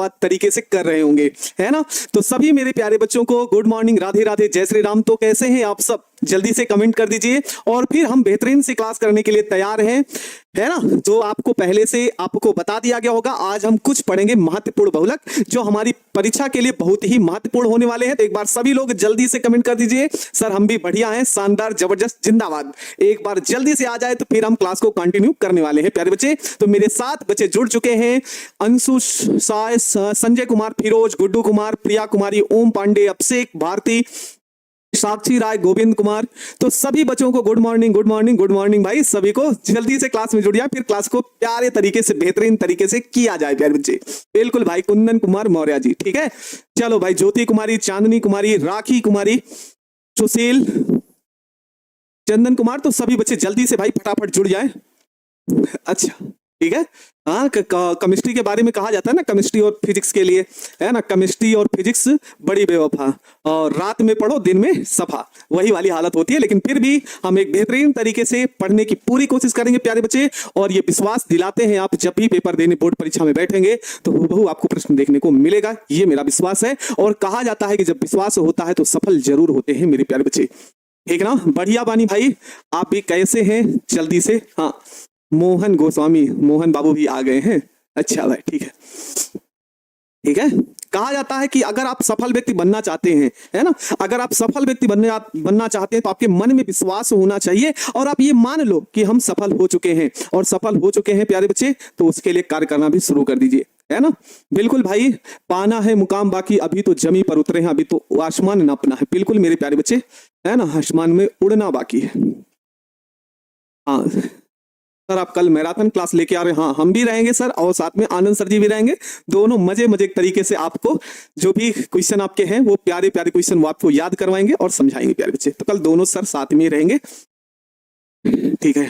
जिंदाबाद तरीके से कर रहे होंगे, है ना। तो सभी मेरे प्यारे बच्चों को गुड मॉर्निंग, राधे राधे, जय श्री राम। तो कैसे हैं आप सब, जल्दी से कमेंट कर दीजिए। और फिर हम बेहतरीन सी क्लास करने के लिए तैयार हैं, है ना। जो आपको पहले से आपको बता दिया गया होगा, आज हम कुछ पढ़ेंगे महत्वपूर्ण बहुलक, जो हमारी परीक्षा के लिए बहुत ही महत्वपूर्ण होने वाले हैं। तो एक बार सभी लोग जल्दी से कमेंट कर दीजिए, सर हम भी बढ़िया हैं, शानदार, जबरदस्त, जिंदाबाद। एक बार जल्दी से आ जाए तो फिर हम क्लास को कंटिन्यू करने वाले हैं प्यारे बच्चे। तो मेरे साथ बच्चे जुड़ चुके हैं, अंशु साय, संजय कुमार, फिरोज, गुड्डू कुमार, प्रिया कुमारी, ओम पांडे, अभिषेक, भारती, साक्षी राय, गोविंद कुमार। तो सभी बच्चों को good morning, good morning, good morning भाई। सभी को जल्दी से क्लास में जुड़ जाए, फिर क्लास को प्यारे तरीके से, बेहतरीन तरीके से किया जाए प्यारे बच्चे। बिल्कुल भाई, कुंदन कुमार मौर्य जी, ठीक है। चलो भाई, ज्योति कुमारी, चांदनी कुमारी, राखी कुमारी, सुशील, चंदन कुमार। तो सभी बच्चे जल्दी से भाई फटाफट जुड़ जाए। अच्छा ठीक है। हाँ, केमिस्ट्री के बारे में कहा जाता है ना, केमिस्ट्री और फिजिक्स के लिए, है ना, केमिस्ट्री और फिजिक्स बड़ी बेवफा, और रात में पढ़ो दिन में सफा, वही वाली हालत होती है। लेकिन फिर भी हम एक बेहतरीन तरीके से पढ़ने की पूरी कोशिश करेंगे प्यारे बच्चे। और ये विश्वास दिलाते हैं, आप जब भी पेपर देने बोर्ड परीक्षा में बैठेंगे तो हूबहू आपको प्रश्न देखने को मिलेगा, ये मेरा विश्वास है। और कहा जाता है कि जब विश्वास होता है तो सफल जरूर होते हैं मेरे प्यारे बच्चे, ठीक ना। बढ़िया बानी भाई, आप भी कैसे हैं, जल्दी से। हाँ, मोहन गोस्वामी, मोहन बाबू भी आ गए हैं। अच्छा भाई, ठीक है, ठीक है। कहा जाता है कि अगर आप सफल व्यक्ति बनना चाहते हैं, है ना, अगर आप सफल व्यक्ति बनना चाहते हैं तो आपके मन में विश्वास होना चाहिए, और आप ये मान लो कि हम सफल हो चुके हैं, और सफल हो चुके हैं प्यारे बच्चे, तो उसके लिए कार्य करना भी शुरू कर दीजिए, है ना। बिल्कुल भाई, पाना है मुकाम बाकी, अभी तो जमी पर उतरे हैं, अभी तो आसमान नापना है। बिल्कुल मेरे प्यारे बच्चे, है ना, आसमान में उड़ना बाकी है। हाँ सर, आप कल मैराथन क्लास लेके आ रहे हैं। हाँ, हम भी रहेंगे सर, और साथ में आनंद सर जी भी रहेंगे। दोनों मजे मजे तरीके से आपको जो भी क्वेश्चन आपके हैं वो प्यारे प्यारे क्वेश्चन वो आपको याद करवाएंगे और समझाएंगे प्यारे बच्चे। तो कल दोनों सर साथ में ही रहेंगे, ठीक है,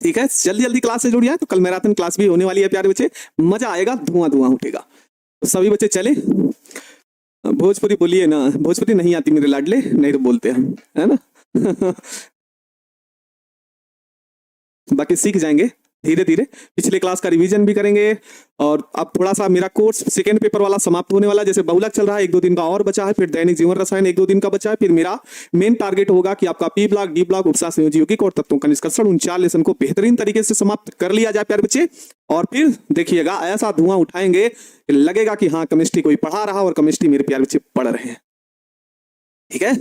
ठीक है। जल्दी जल्दी क्लास से जुड़िए, तो कल मैराथन क्लास भी होने वाली है प्यारे बच्चे, मजा आएगा, धुआं धुआं उठेगा। तो सभी बच्चे चले। भोजपुरी बोलिए ना, भोजपुरी नहीं आती मेरे लाडले, नहीं तो बोलते हैं, है ना। बाकी सीख जाएंगे धीरे धीरे, पिछले क्लास का रिवीजन भी करेंगे। और अब थोड़ा सा मेरा कोर्स सेकेंड पेपर वाला समाप्त होने वाला है, जैसे बहुलक चल रहा है, 1-2 दिन का और बचा है, फिर दैनिक जीवन रसायन 1-2 दिन का बचा है, फिर मेरा मेन टारगेट होगा कि आपका पी ब्लॉक, डी ब्लॉक, उपसा संयोजी यौगिक और तत्वों का निष्कर्षण, उन 4 लेसन को बेहतरीन तरीके से समाप्त कर लिया जाए प्यारे बच्चे। और फिर देखिएगा, ऐसा धुआं उठाएंगे लगेगा कि हाँ, केमिस्ट्री कोई पढ़ा रहा और केमिस्ट्री मेरे प्यारे बच्चे पढ़ रहे हैं, ठीक है।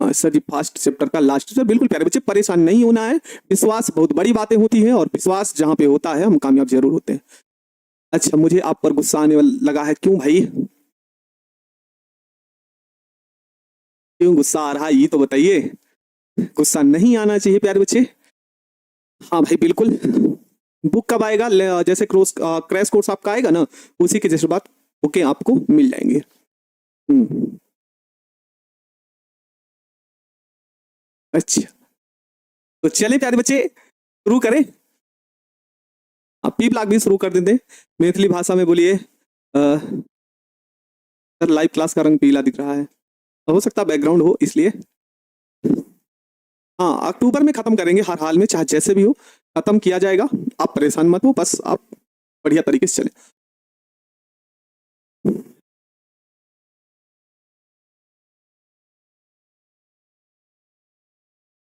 सर जी, फर्स्ट चैप्टर का लास्ट सर, बिल्कुल प्यारे बच्चे, परेशान नहीं होना है। विश्वास बहुत बड़ी बातें होती है, और विश्वास जहां पे होता है हम कामयाब जरूर होते हैं। अच्छा, मुझे आप पर गुस्सा आने लगा है, क्यों भाई, क्यों गुस्सा आ रहा है, ये तो बताइए। गुस्सा नहीं आना चाहिए प्यारे बच्चे। हाँ भाई, बिल्कुल। बुक कब आएगा, जैसे क्रैश कोर्स आपका आएगा ना, उसी के जैसे बात ओके आपको मिल जाएंगे। अच्छा, तो चले प्यारे बच्चे, शुरू करें। आप पी ब्लॉक भी शुरू कर देते, मैथिली भाषा में बोलिए। सर, लाइव क्लास का रंग पीला दिख रहा है, हो सकता है बैकग्राउंड हो इसलिए। हाँ, अक्टूबर में खत्म करेंगे हर हाल में, चाहे जैसे भी हो खत्म किया जाएगा, आप परेशान मत हो, बस आप बढ़िया तरीके से चले।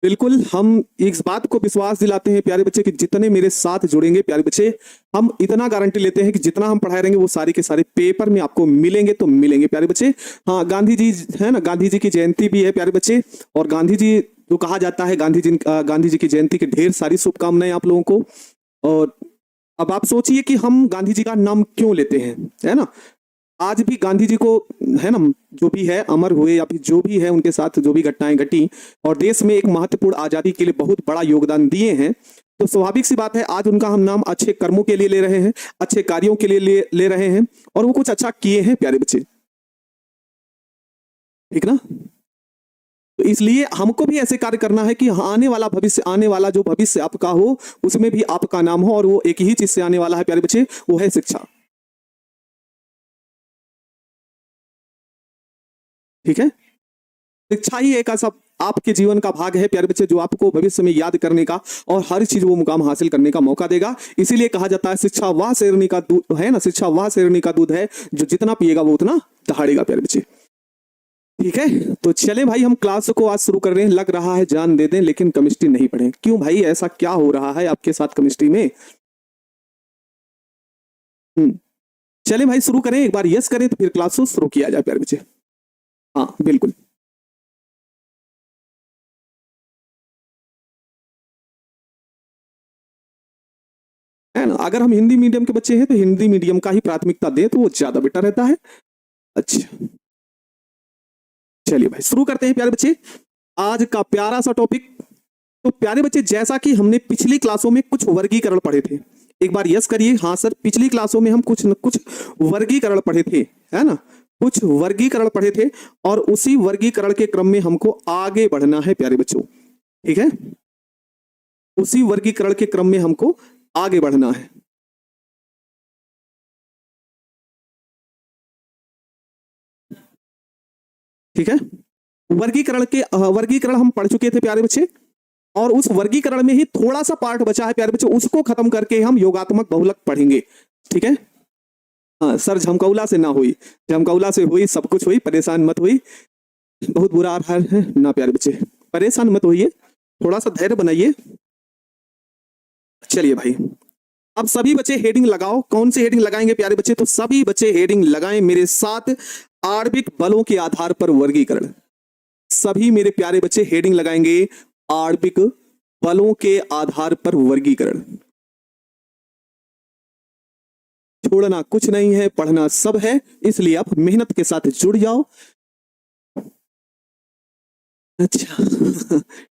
बिल्कुल, हम इस बात को विश्वास दिलाते हैं प्यारे बच्चे कि जितने मेरे साथ जुड़ेंगे प्यारे बच्चे, हम इतना गारंटी लेते हैं कि जितना हम पढ़ाए रहेंगे वो सारे के सारे पेपर में आपको मिलेंगे, तो मिलेंगे प्यारे बच्चे। हाँ, गांधी जी है ना, गांधी जी की जयंती भी है प्यारे बच्चे, और गांधी जी जो कहा जाता है, गांधी जी की जयंती की ढेर सारी शुभकामनाएं आप लोगों को। और अब आप सोचिए कि हम गांधी जी का नाम क्यों लेते हैं, है ना। आज भी गांधी जी को, है ना, जो भी है अमर हुए, या फिर जो भी है उनके साथ जो भी घटनाएं घटी, और देश में एक महत्वपूर्ण आजादी के लिए बहुत बड़ा योगदान दिए हैं, तो स्वाभाविक सी बात है आज उनका हम नाम अच्छे कर्मों के लिए ले रहे हैं, अच्छे कार्यों के लिए ले रहे हैं, और वो कुछ अच्छा किए हैं प्यारे बच्चे, ठीक ना। तो इसलिए हमको भी ऐसे कार्य करना है कि आने वाला भविष्य, आने वाला जो भविष्य आपका हो, उसमें भी आपका नाम हो, और वो एक ही चीज से आने वाला है प्यारे बच्चे, वो है शिक्षा, ठीक है। शिक्षा ही एक ऐसा आपके जीवन का भाग है प्यारे बच्चे, जो आपको भविष्य में याद करने का और हर चीज वो मुकाम हासिल करने का मौका देगा। इसीलिए कहा जाता है शिक्षा वह शेरनी का दूध है ना, शिक्षा वह शेरनी का दूध है जो जितना पिएगा वो उतना दहाड़ेगा प्यारे बच्चे। ठीक है, तो चले भाई हम क्लास को आज शुरू कर रहे हैं। लग रहा है जान दे दें लेकिन केमिस्ट्री नहीं पढ़े, क्यों भाई ऐसा क्या हो रहा है आपके साथ केमिस्ट्री में? चले भाई शुरू करें, एक बार यस करें तो फिर क्लास को शुरू किया जाए प्यारे बच्चे। हाँ बिल्कुल। है ना, अगर हम हिंदी मीडियम के बच्चे हैं तो हिंदी मीडियम का ही प्राथमिकता दें तो वो ज्यादा बेटर रहता है। अच्छा चलिए भाई शुरू करते हैं प्यारे बच्चे आज का प्यारा सा टॉपिक। तो प्यारे बच्चे जैसा कि हमने पिछली क्लासों में कुछ वर्गीकरण पढ़े थे, एक बार यस करिए। हाँ सर, पिछली क्लासों में हम कुछ न कुछ वर्गीकरण पढ़े थे, है ना, कुछ वर्गीकरण पढ़े थे और उसी वर्गीकरण के क्रम में हमको आगे बढ़ना है प्यारे बच्चों। ठीक है, उसी वर्गीकरण के क्रम में हमको आगे बढ़ना है। ठीक है, वर्गीकरण हम पढ़ चुके थे प्यारे बच्चे, और उस वर्गीकरण में ही थोड़ा सा पार्ट बचा है प्यारे बच्चों, उसको खत्म करके हम योगात्मक बहुलक पढ़ेंगे। ठीक है, हाँ सर झमकौला से ना हुई, झमकौला से हुई सब कुछ हुई, परेशान मत हुई, बहुत बुरा आ रहा है ना प्यारे बच्चे, परेशान मत होइए, थोड़ा सा धैर्य बनाइए। चलिए भाई अब सभी बच्चे हेडिंग लगाओ। कौन सी हेडिंग लगाएंगे प्यारे बच्चे? तो सभी बच्चे हेडिंग लगाएं मेरे साथ, आणविक बलों के आधार पर वर्गीकरण। सभी मेरे प्यारे बच्चे हेडिंग लगाएंगे आणविक बलों के आधार पर वर्गीकरण। छोड़ना कुछ नहीं है, पढ़ना सब है, इसलिए आप मेहनत के साथ जुड़ जाओ। अच्छा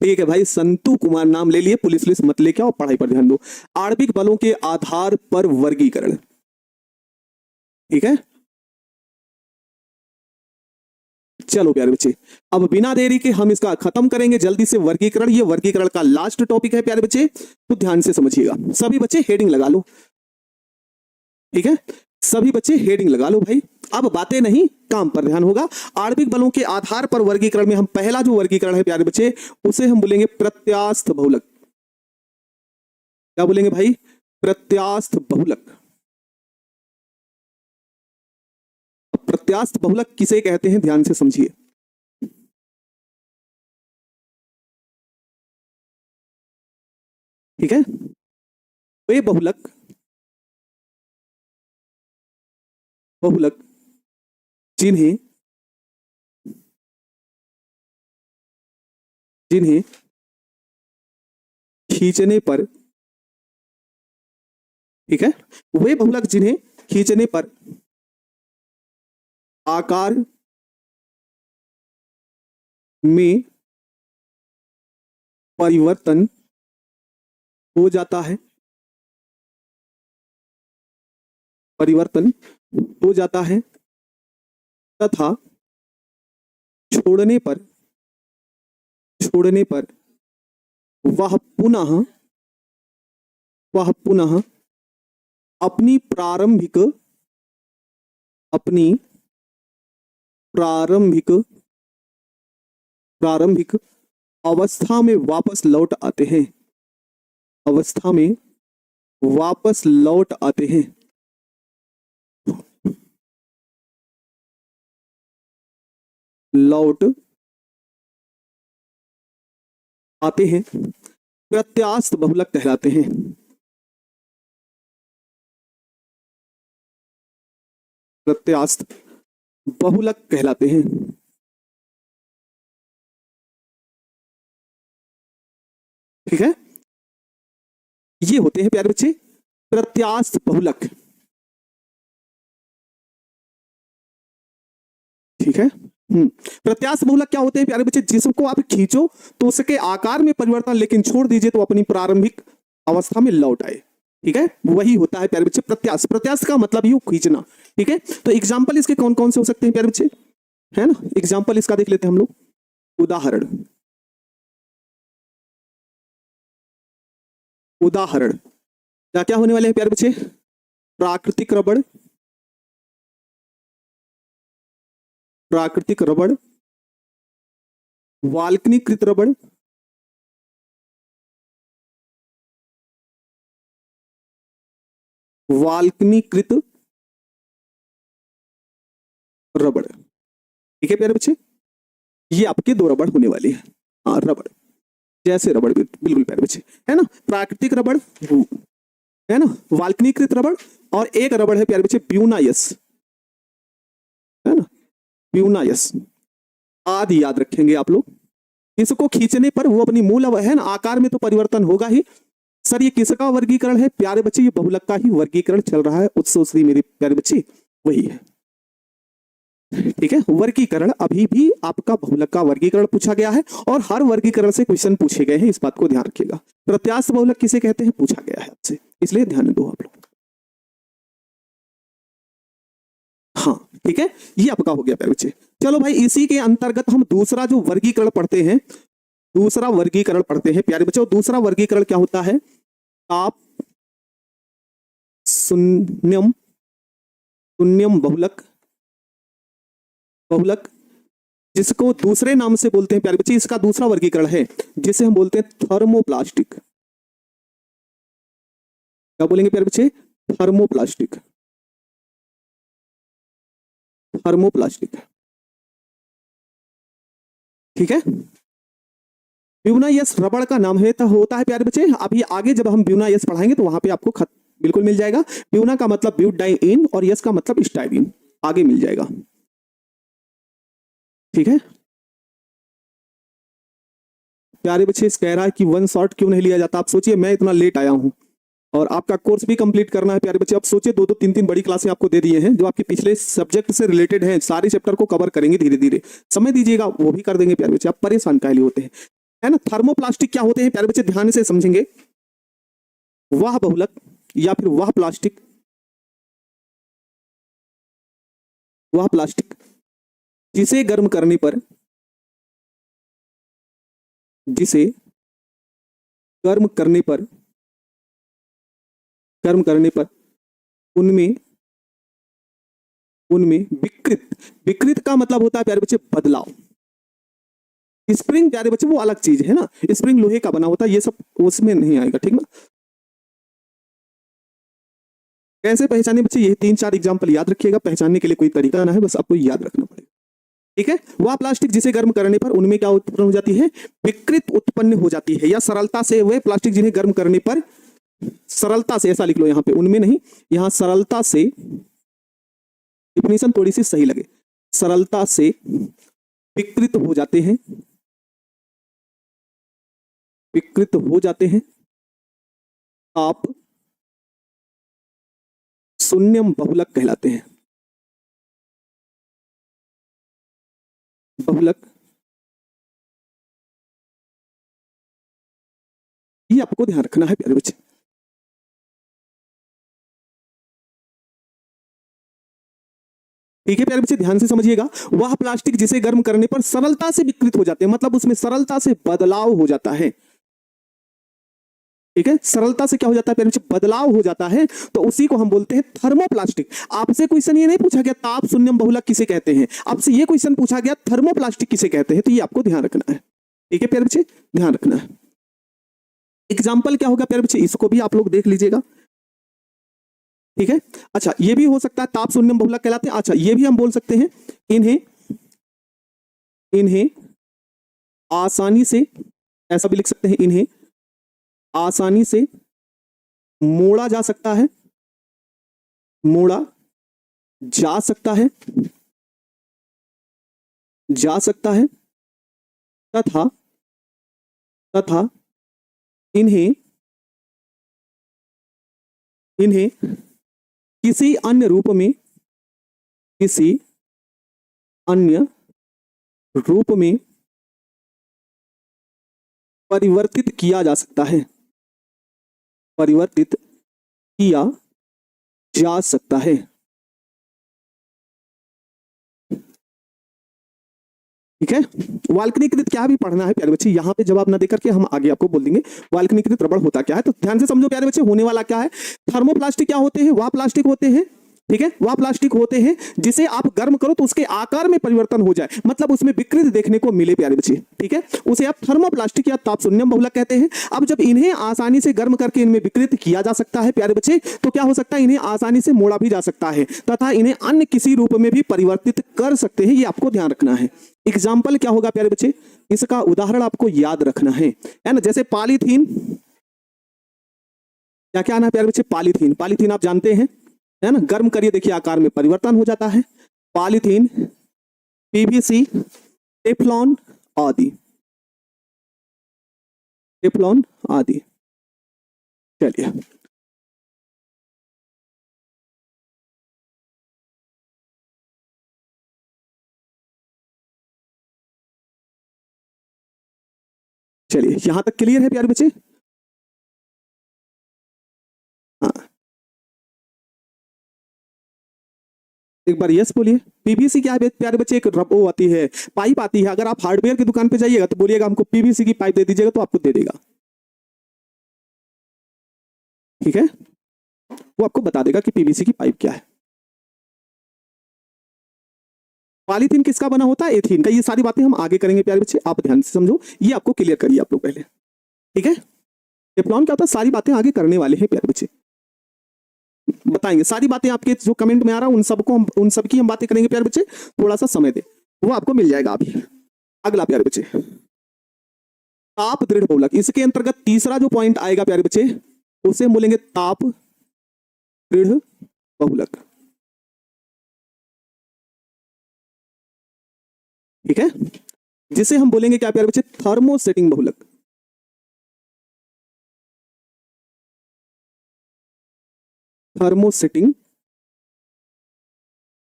ठीक है भाई, संतू कुमार नाम ले लिए, पुलिस मत लेके आओ, पढ़ाई पर ध्यान दो। आणविक बलों के आधार पर वर्गीकरण। ठीक है, चलो प्यारे बच्चे अब बिना देरी के हम इसका खत्म करेंगे जल्दी से वर्गीकरण। ये वर्गीकरण का लास्ट टॉपिक है प्यारे बच्चे, तो ध्यान से समझिएगा। सभी बच्चे हेडिंग लगा लो। ठीक है, सभी बच्चे हेडिंग लगा लो भाई, अब बातें नहीं काम पर ध्यान होगा। आणविक बलों के आधार पर वर्गीकरण में हम पहला जो वर्गीकरण है प्यारे बच्चे उसे हम बोलेंगे प्रत्यास्थ बहुलक। क्या बोलेंगे भाई? प्रत्यास्थ बहुलक। प्रत्यास्थ बहुलक किसे कहते हैं ध्यान से समझिए। ठीक है, वे बहुलक जिन्हें जिन्हें खींचने पर, ठीक है, वे बहुलक जिन्हें खींचने पर आकार में परिवर्तन हो जाता है, परिवर्तन हो जाता है तथा छोड़ने पर वह पुनः अपनी प्रारंभिक अवस्था में वापस लौट आते हैं, अवस्था में वापस लौट आते हैं। लौट आते हैं प्रत्यास्थ बहुलक कहलाते हैं। प्रत्यास्थ बहुलक कहलाते हैं। ठीक है, ये होते हैं प्यारे बच्चे प्रत्यास्थ बहुलक। ठीक है, प्रत्यास्थ बहुलक क्या होते हैं प्यारे बच्चे? जिसको आप खींचो तो उसके आकार में परिवर्तन, लेकिन छोड़ दीजिए तो अपनी प्रारंभिक अवस्था में लौट आए। ठीक है, वही होता है प्यारे बच्चे प्रत्यास्थ। प्रत्यास्थ का मतलब ही खींचना। ठीक है, तो एग्जाम्पल इसके कौन कौन से हो सकते हैं प्यारे बच्चे? है ना, एग्जाम्पल इसका देख लेते हैं हम लोग। उदाहरण, उदाहरण क्या क्या होने वाले हैं प्यारे बच्चे? प्राकृतिक रबड़, प्राकृतिक रबड़, वाल्कनीकृत रबड़, वाल्कनीकृत रबड़। ठीक है प्यारे बच्चे, ये आपके दो रबड़ होने वाली है। हाँ रबड़, जैसे रबड़, बिल्कुल प्यारे बच्चे, है ना। प्राकृतिक रबड़ है ना, वाल्कनीकृत रबड़, और एक रबड़ है प्यारे बच्चे ब्यूनायस, है ना, ब्यूनायस आदि याद रखेंगे आप लोग। इसको खींचने पर वो अपनी मूल है ना आकार में तो परिवर्तन होगा ही। सर ये किसका वर्गीकरण है प्यारे बच्चे? ये बहुलक का ही वर्गीकरण चल रहा है। उत्सव मेरे प्यारे बच्चे वही है। ठीक है, वर्गीकरण अभी भी आपका बहुलक का वर्गीकरण पूछा गया है, और हर वर्गीकरण से क्वेश्चन पूछे गए हैं, इस बात को ध्यान रखिएगा। प्रत्यास्थ बहुलक किसे कहते हैं पूछा गया है आपसे, इसलिए ध्यान दो आप लोग। हाँ ठीक है, ये आपका हो गया प्यारे बच्चे। चलो भाई, इसी के अंतर्गत हम दूसरा जो वर्गीकरण पढ़ते हैं, दूसरा वर्गीकरण पढ़ते हैं प्यारे बच्चे। और दूसरा वर्गीकरण क्या होता है? ताप शून्यम, शून्यम बहुलक, बहुलक जिसको दूसरे नाम से बोलते हैं प्यारे बच्चे, इसका दूसरा वर्गीकरण है जिसे हम बोलते हैं थर्मोप्लास्टिक। क्या बोलेंगे प्यारे बच्चे? Thermoplastic, thermoplastic. ठीक है, ब्यूनायस रबड़ का नाम है, तो होता है प्यारे बच्चे। अभी आगे जब हम ब्यूनायस पढ़ाएंगे तो वहां पे आपको खत बिल्कुल मिल जाएगा। ब्यूना का मतलब ब्यूटाइइन और यस का मतलब स्टाइरिन, आगे मिल जाएगा। ठीक है प्यारे बच्चे, इस कह रहा है कि वन शॉट क्यों नहीं लिया जाता। आप सोचिए, मैं इतना लेट आया हूं और आपका कोर्स भी कंप्लीट करना है प्यारे बच्चे। अब सोचिए, दो दो तीन तीन बड़ी क्लासें आपको दे दिए हैं जो आपके पिछले सब्जेक्ट से रिलेटेड हैं, सारे चैप्टर को कवर करेंगे धीरे धीरे। समय दीजिएगा, वो भी कर देंगे प्यारे बच्चे। आप परेशान काहे लिए होते हैं, है ना। थर्मोप्लास्टिक क्या होते हैं प्यारे बच्चे, ध्यान से समझेंगे। वह बहुलक या फिर वह प्लास्टिक, वह प्लास्टिक जिसे गर्म करने पर, जिसे गर्म करने पर, गर्म करने पर उनमें, उनमें विकृत, विकृत का मतलब होता है प्यारे बच्चे बदलाव। स्प्रिंग प्यारे बच्चे वो अलग चीज है ना, स्प्रिंग लोहे का बना होता है, ये सब उसमें नहीं आएगा। ठीक ना, कैसे पहचाने बच्चे? ये तीन चार एग्जांपल याद रखिएगा, पहचानने के लिए कोई तरीका ना है, बस आपको याद रखना पड़ेगा। ठीक है, वह प्लास्टिक जिसे गर्म करने पर उनमें क्या उत्पन्न हो जाती है? विकृत उत्पन्न हो जाती है, या सरलता से वे प्लास्टिक जिन्हें गर्म करने पर, सरलता से, ऐसा लिख लो यहां पे, उनमें नहीं, यहां सरलता से, डिफिनेशन थोड़ी सी सही लगे, सरलता से विकृत हो जाते हैं, विकृत हो जाते हैं। आप शून्यम बहुलक कहलाते हैं। बहुलक, ये आपको ध्यान रखना है प्यारे बच्चे। ठीक है प्यारे बच्चे, ध्यान से समझिएगा। वह प्लास्टिक जिसे गर्म करने पर सरलता से विकृत हो जाते हैं, मतलब उसमें सरलता से बदलाव हो जाता है। ठीक है, सरलता से क्या हो जाता है प्यारे बच्चे? बदलाव हो जाता है, तो उसी को हम बोलते हैं थर्मोप्लास्टिक। आपसे क्वेश्चन ये नहीं पूछा गया ताप शून्यम बहुलक किसे कहते हैं, आपसे ये क्वेश्चन पूछा गया थर्मोप्लास्टिक किसे कहते हैं, तो ये आपको ध्यान रखना है। ठीक है प्यारे बच्चे, ध्यान रखना है। एग्जाम्पल क्या होगा प्यारे बच्चे, इसको भी आप लोग देख लीजिएगा। ठीक है, अच्छा ये भी हो सकता है ताप शून्यम बहुलक कहलाते हैं। अच्छा ये भी हम बोल सकते हैं, इन्हें, इन्हें आसानी से, ऐसा भी लिख सकते हैं, इन्हें आसानी से मोड़ा जा सकता है, मोड़ा जा सकता है, जा सकता है, तथा, तथा इन्हें, इन्हें किसी अन्य रूप में, किसी अन्य रूप में परिवर्तित किया जा सकता है, परिवर्तित किया जा सकता है। ठीक है, वाल्कनीकृत क्या भी पढ़ना है प्यारे बच्चे, यहां पे जवाब ना देकर के हम आगे आपको बोल देंगे वाल्कनीकृत रबड़ होता क्या है। तो ध्यान से समझो प्यारे बच्चे, होने वाला क्या है। थर्मोप्लास्टिक क्या होते हैं? वह प्लास्टिक होते हैं ठीक है, वह प्लास्टिक होते हैं जिसे आप गर्म करो तो उसके आकार में परिवर्तन हो जाए, मतलब उसमें विकृत देखने को मिले प्यारे बच्चे। ठीक है, उसे आप थर्मोप्लास्टिक या तापशून्यम बहुलक कहते हैं। अब जब इन्हें आसानी से गर्म करके इनमें विकृत किया जा सकता है प्यारे बच्चे, तो क्या हो सकता है, इन्हें आसानी से मोड़ा भी जा सकता है तथा इन्हें अन्य किसी रूप में भी परिवर्तित कर सकते हैं, ये आपको ध्यान रखना है। एग्जाम्पल क्या होगा प्यारे बच्चे, इसका उदाहरण आपको याद रखना है ना। जैसे पॉलीथीन, क्या क्या आना है प्यारे बच्चे, पॉलीथीन। पॉलीथीन आप जानते हैं, है ना, गर्म करिए देखिए आकार में परिवर्तन हो जाता है। पॉलीथीन, पीवीसी, टेफ्लॉन आदि, टेफ्लॉन आदि। चलिए चलिए, यहां तक क्लियर है प्यारे बच्चे। हाँ, एक बार यस बोलिए। पीवीसी क्या है प्यारे बच्चे, एक वो आती है, पाइप आती है। अगर आप हार्डवेयर की दुकान पे जाइएगा तो बोलिएगा हमको पीवीसी की पाइप दे दीजिएगा, तो आपको दे देगा। ठीक है, वो आपको बता देगा कि पीवीसी की पाइप क्या है। पॉलीथीन किसका बना होता है, एथीन का। ये सारी बातें हम आगे करेंगे प्यारे बच्चे, आप ध्यान से समझो, ये आपको क्लियर करिए आप लोग पहले। ठीक है, टेफ्लॉन क्या होता है, सारी बातें आगे करने वाले हैं प्यारे बच्चे, बताएंगे सारी बातें। आपके जो कमेंट में आ रहा है उन सब की हम बातें करेंगे प्यारे बच्चे, थोड़ा सा समय दे, वो आपको मिल जाएगा अभी। अगला प्यारे बच्चे, ताप दृढ़ बहुलक। इसके अंतर्गत तीसरा जो पॉइंट आएगा प्यारे बच्चे, उसे हम बोलेंगे ताप दृढ़ बहुलक। ठीक है, जिसे हम बोलेंगे क्या प्यारे बच्चे, थर्मोसेटिंग बहुलक। थर्मोसेटिंग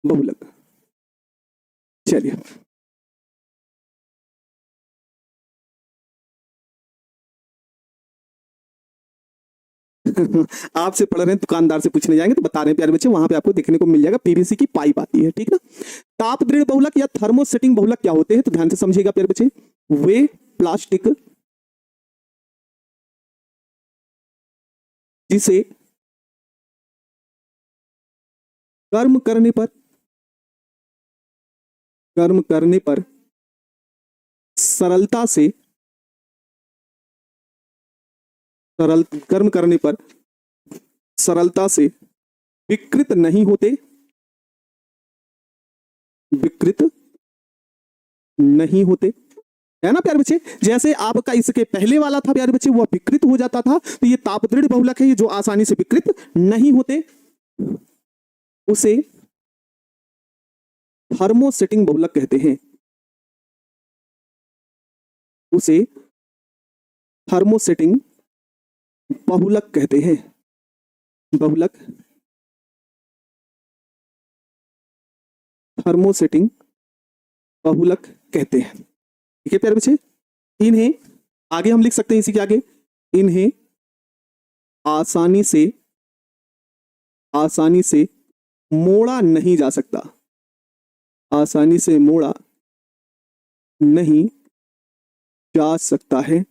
बहुलक। चलिए आपसे पढ़ रहे हैं, दुकानदार से पूछने जाएंगे तो बता रहे हैं प्यारे बच्चे, वहां पे आपको देखने को मिल जाएगा पीवीसी की पाइप आती है। ठीक ना, ताप दृढ़ बहुलक या थर्मोसेटिंग बहुलक क्या होते हैं, तो ध्यान से समझिएगा प्यारे बच्चे। वे प्लास्टिक जिसे गर्म करने पर सरलता से गर्म करने पर सरलता से विकृत नहीं होते, विकृत नहीं होते, है ना प्यारे बच्चे। जैसे आपका इसके पहले वाला था प्यारे बच्चे, वो विकृत हो जाता था, तो ये तापदृढ़ बहुलक है, ये जो आसानी से विकृत नहीं होते, उसे थर्मोसेटिंग बहुलक कहते हैं। उसे थर्मोसेटिंग बहुलक कहते हैं। बहुलक, थर्मोसेटिंग बहुलक कहते हैं। ठीक है प्यारे बच्चे, इन्हें आगे हम लिख सकते हैं, इसी के आगे, इन्हें आसानी से मोड़ा नहीं जा सकता, आसानी से मोड़ा नहीं जा सकता है,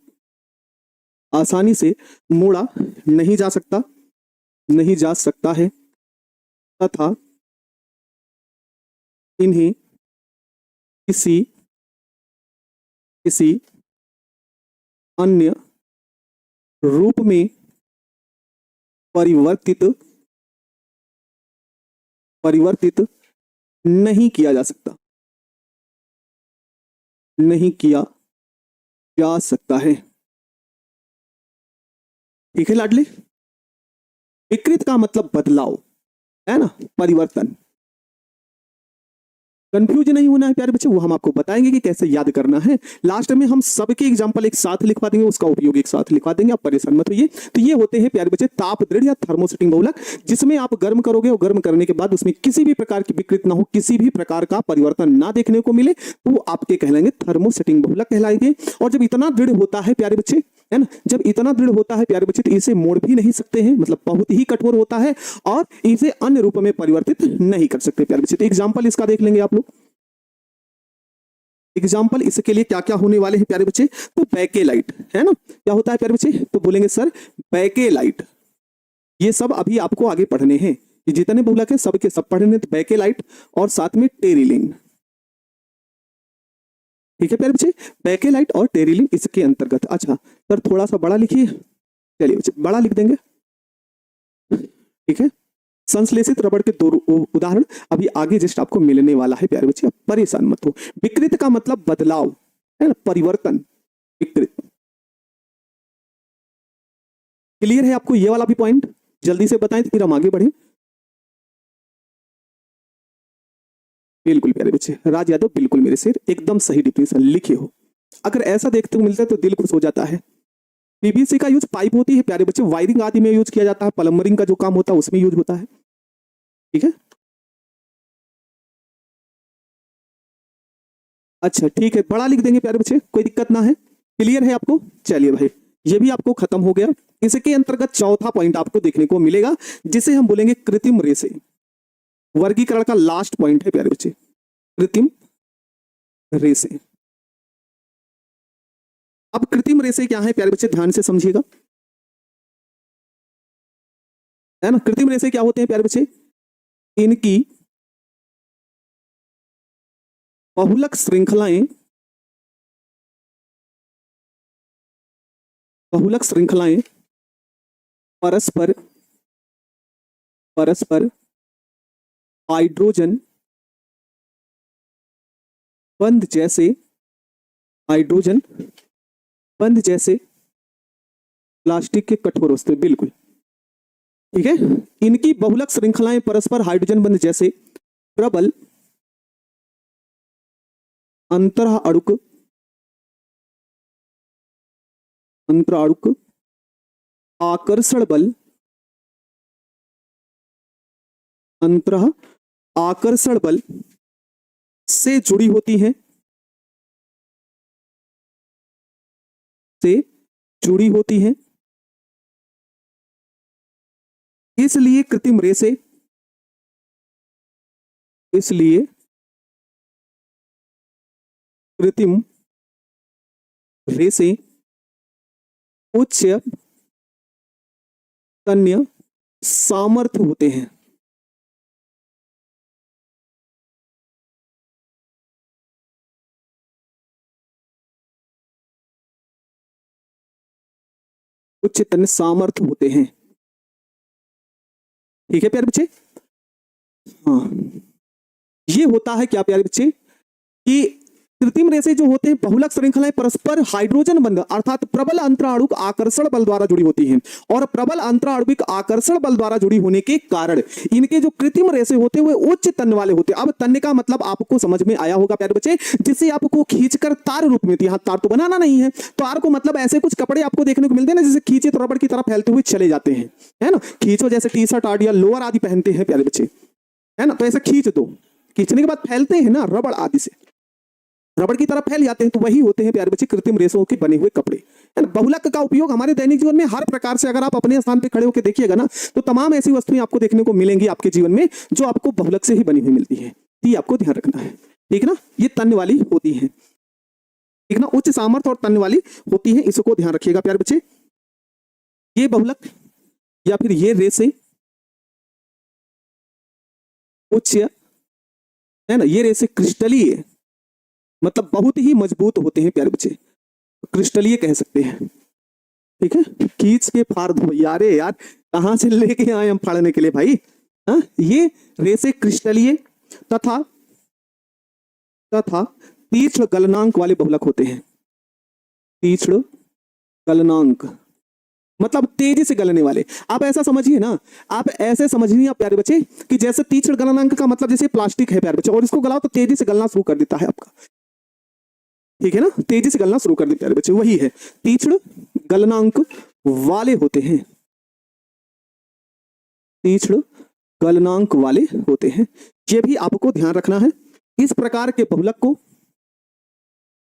आसानी से मोड़ा नहीं जा सकता है तथा इन्हें किसी अन्य रूप में परिवर्तित नहीं किया जा सकता, नहीं किया जा सकता है। ठीक है लाडले, विकृत का मतलब बदलाव, है ना, परिवर्तन। कंफ्यूज नहीं होना है प्यारे बच्चे, वो हम आपको बताएंगे कि कैसे याद करना है। लास्ट में हम सबके एग्जांपल एक साथ लिखवा देंगे, उसका उपयोग एक साथ लिखवा देंगे, आप परेशान मत होइए। तो ये होते हैं प्यारे बच्चे ताप दृढ़ या थर्मोसेटिंग बहुलक, जिसमें आप गर्म करोगे और गर्म करने के बाद उसमें किसी भी प्रकार की विकृत ना हो, किसी भी प्रकार का परिवर्तन ना देखने को मिले, तो वो आपके कहलाएंगे थर्मोसेटिंग बहुलक कहलाएंगे। और जब इतना दृढ़ होता है प्यारे बच्चे, है ना, जब इतना दृढ़ होता है प्यारे बच्चे, तो इसे मोड़ भी नहीं सकते हैं, मतलब बहुत ही कठोर होता है, और इसे अन्य रूप में परिवर्तित नहीं कर सकते प्यारे बच्चे। तो एग्जाम्पल इसका देख लेंगे आप लोग। एग्जाम्पल इसके लिए क्या क्या होने वाले हैं प्यारे बच्चे, तो बैकेलाइट, है ना, क्या होता है प्यारे बच्चे, तो बोलेंगे सर बैकेलाइट। ये सब अभी आपको आगे पढ़ने हैं, ये जितने बहुलक है सबके सब पढ़ने तो बेकेलाइट और साथ में टेरिलिन। ठीक है प्यारे बच्चे, बेकेलाइट और टेरिलिन इसके अंतर्गत। अच्छा सर थोड़ा सा बड़ा लिखिए, चलिए बच्चे बड़ा लिख देंगे। ठीक है, संश्लेषित रबड़ के दो उदाहरण अभी आगे जस्ट आपको मिलने वाला है प्यारे बच्चे, परेशान मत हो। विकृत का मतलब बदलाव है ना, परिवर्तन, विकृत। क्लियर है आपको ये वाला भी पॉइंट? जल्दी से बताएं तो फिर हम आगे बढ़े। बिल्कुल प्यारे बच्चे, राज यादव बिल्कुल मेरे से एकदम सही डिफिनेशन लिखे हो। अगर ऐसा देखते को मिलता है तो दिल खुश हो जाता है। पीवीसी का यूज पाइप होती है प्यारे बच्चे, वायरिंग आदि में यूज किया जाता है, प्लम्बरिंग का जो काम होता है उसमें यूज होता है। ठीक है, अच्छा ठीक है, बड़ा लिख देंगे प्यारे बच्चे, कोई दिक्कत ना है। क्लियर है आपको? चलिए भाई ये भी आपको खत्म हो गया। इसके अंतर्गत चौथा पॉइंट आपको देखने को मिलेगा जिसे हम बोलेंगे कृत्रिम रेसे। वर्गीकरण का लास्ट पॉइंट है प्यारे बच्चे, कृत्रिम रेसे। अब कृत्रिम रेसे क्या है प्यारे बच्चे, ध्यान से समझिएगा, है ना। कृत्रिम रेसे क्या होते हैं प्यारे बच्चे, इनकी बहुलक श्रृंखलाएं, बहुलक श्रृंखलाएं परस्पर परस्पर हाइड्रोजन बंध जैसे, हाइड्रोजन बंध जैसे प्लास्टिक के कठोर वस्तु। बिल्कुल ठीक है, इनकी बहुलक श्रृंखलाएं परस्पर हाइड्रोजन बंध जैसे प्रबल अंतराणुक आकर्षण बल, अंतर आकर्षण बल से जुड़ी होती हैं, से जुड़ी होती हैं। इसलिए कृत्रिम रेसे, इसलिए कृत्रिम रेसे उच्च तन्य सामर्थ्य होते हैं। उच्च तन्य सामर्थ्य होते हैं। ठीक है प्यारे बच्चे, हाँ ये होता है क्या प्यारे बच्चे कि कृत्रिम रेसे जो होते हैं बहुलक श्रृंखलाएं परस्पर हाइड्रोजन बंध अर्थात प्रबल अंतराणुक आकर्षण बल द्वारा जुड़ी होती हैं, और प्रबल अंतराणुक आकर्षण बल द्वारा जुड़ी होने के कारण इनके जो कृत्रिम रेसे होते हैं वो उच्च तन्य वाले होते हैं। अब तन्य का मतलब आपको समझ में आया होगा प्यारे बच्चे, जिससे आपको खींचकर तार रूप में, यहाँ तार तो बनाना नहीं है, तार को मतलब ऐसे कुछ कपड़े आपको देखने को मिलते हैं ना, जैसे खींचे तो रबड़ की तरह फैलते हुए चले जाते हैं, है ना। खींचो जैसे टी शर्ट आदि या लोअर आदि पहनते हैं प्यारे बच्चे, है ना, तो ऐसे खींच दो, खींचने के बाद फैलते हैं ना रबड़ आदि से, रबड़ की तरफ फैल जाते हैं, तो वही होते हैं प्यारे बच्चे कृत्रिम रेशों के बने हुए कपड़े। बहुलक का उपयोग हमारे दैनिक जीवन में हर प्रकार से, अगर आप अपने स्थान पे खड़े होकर देखिएगा ना तो तमाम ऐसी वस्तुएं आपको देखने को मिलेंगी आपके जीवन में जो आपको बहुलक से ही बनी हुई मिलती है। ये आपको ध्यान रखना है, ठीक ना। ये तन्य वाली होती है, ठीक ना, उच्च सामर्थ्य और तन्य वाली होती है, इसको ध्यान रखिएगा प्यारे बच्चे। ये बहुलक या फिर ये रेसे उच्च, है ना, ये रेसे क्रिस्टलीय मतलब बहुत ही मजबूत होते हैं प्यारे बच्चे, क्रिस्टलीय कह सकते हैं। ठीक है, खींच के फाड़ दो यार, यार कहां से लेके आए हम फाड़ने के लिए भाई। हाँ, ये रेसे क्रिस्टलीय तथा तथा तीक्ष्ण गलनांक वाले बहुलक होते हैं। तीक्ष्ण गलनांक मतलब तेजी से गलने वाले। आप ऐसा समझिए ना, आप ऐसे समझिए आप प्यारे बच्चे कि जैसे तीक्ष्ण गलनांक का मतलब जैसे प्लास्टिक है प्यारे बच्चे, और इसको गलाओ तो तेजी से गलना शुरू कर देता है आपका, ठीक है ना, तेजी से गलना शुरू कर देते हैं बच्चे, वही है तीक्ष्ण गलनांक वाले होते हैं, तीक्ष्ण गलनांक वाले होते हैं। ये भी आपको ध्यान रखना है। इस प्रकार के बहुलक को,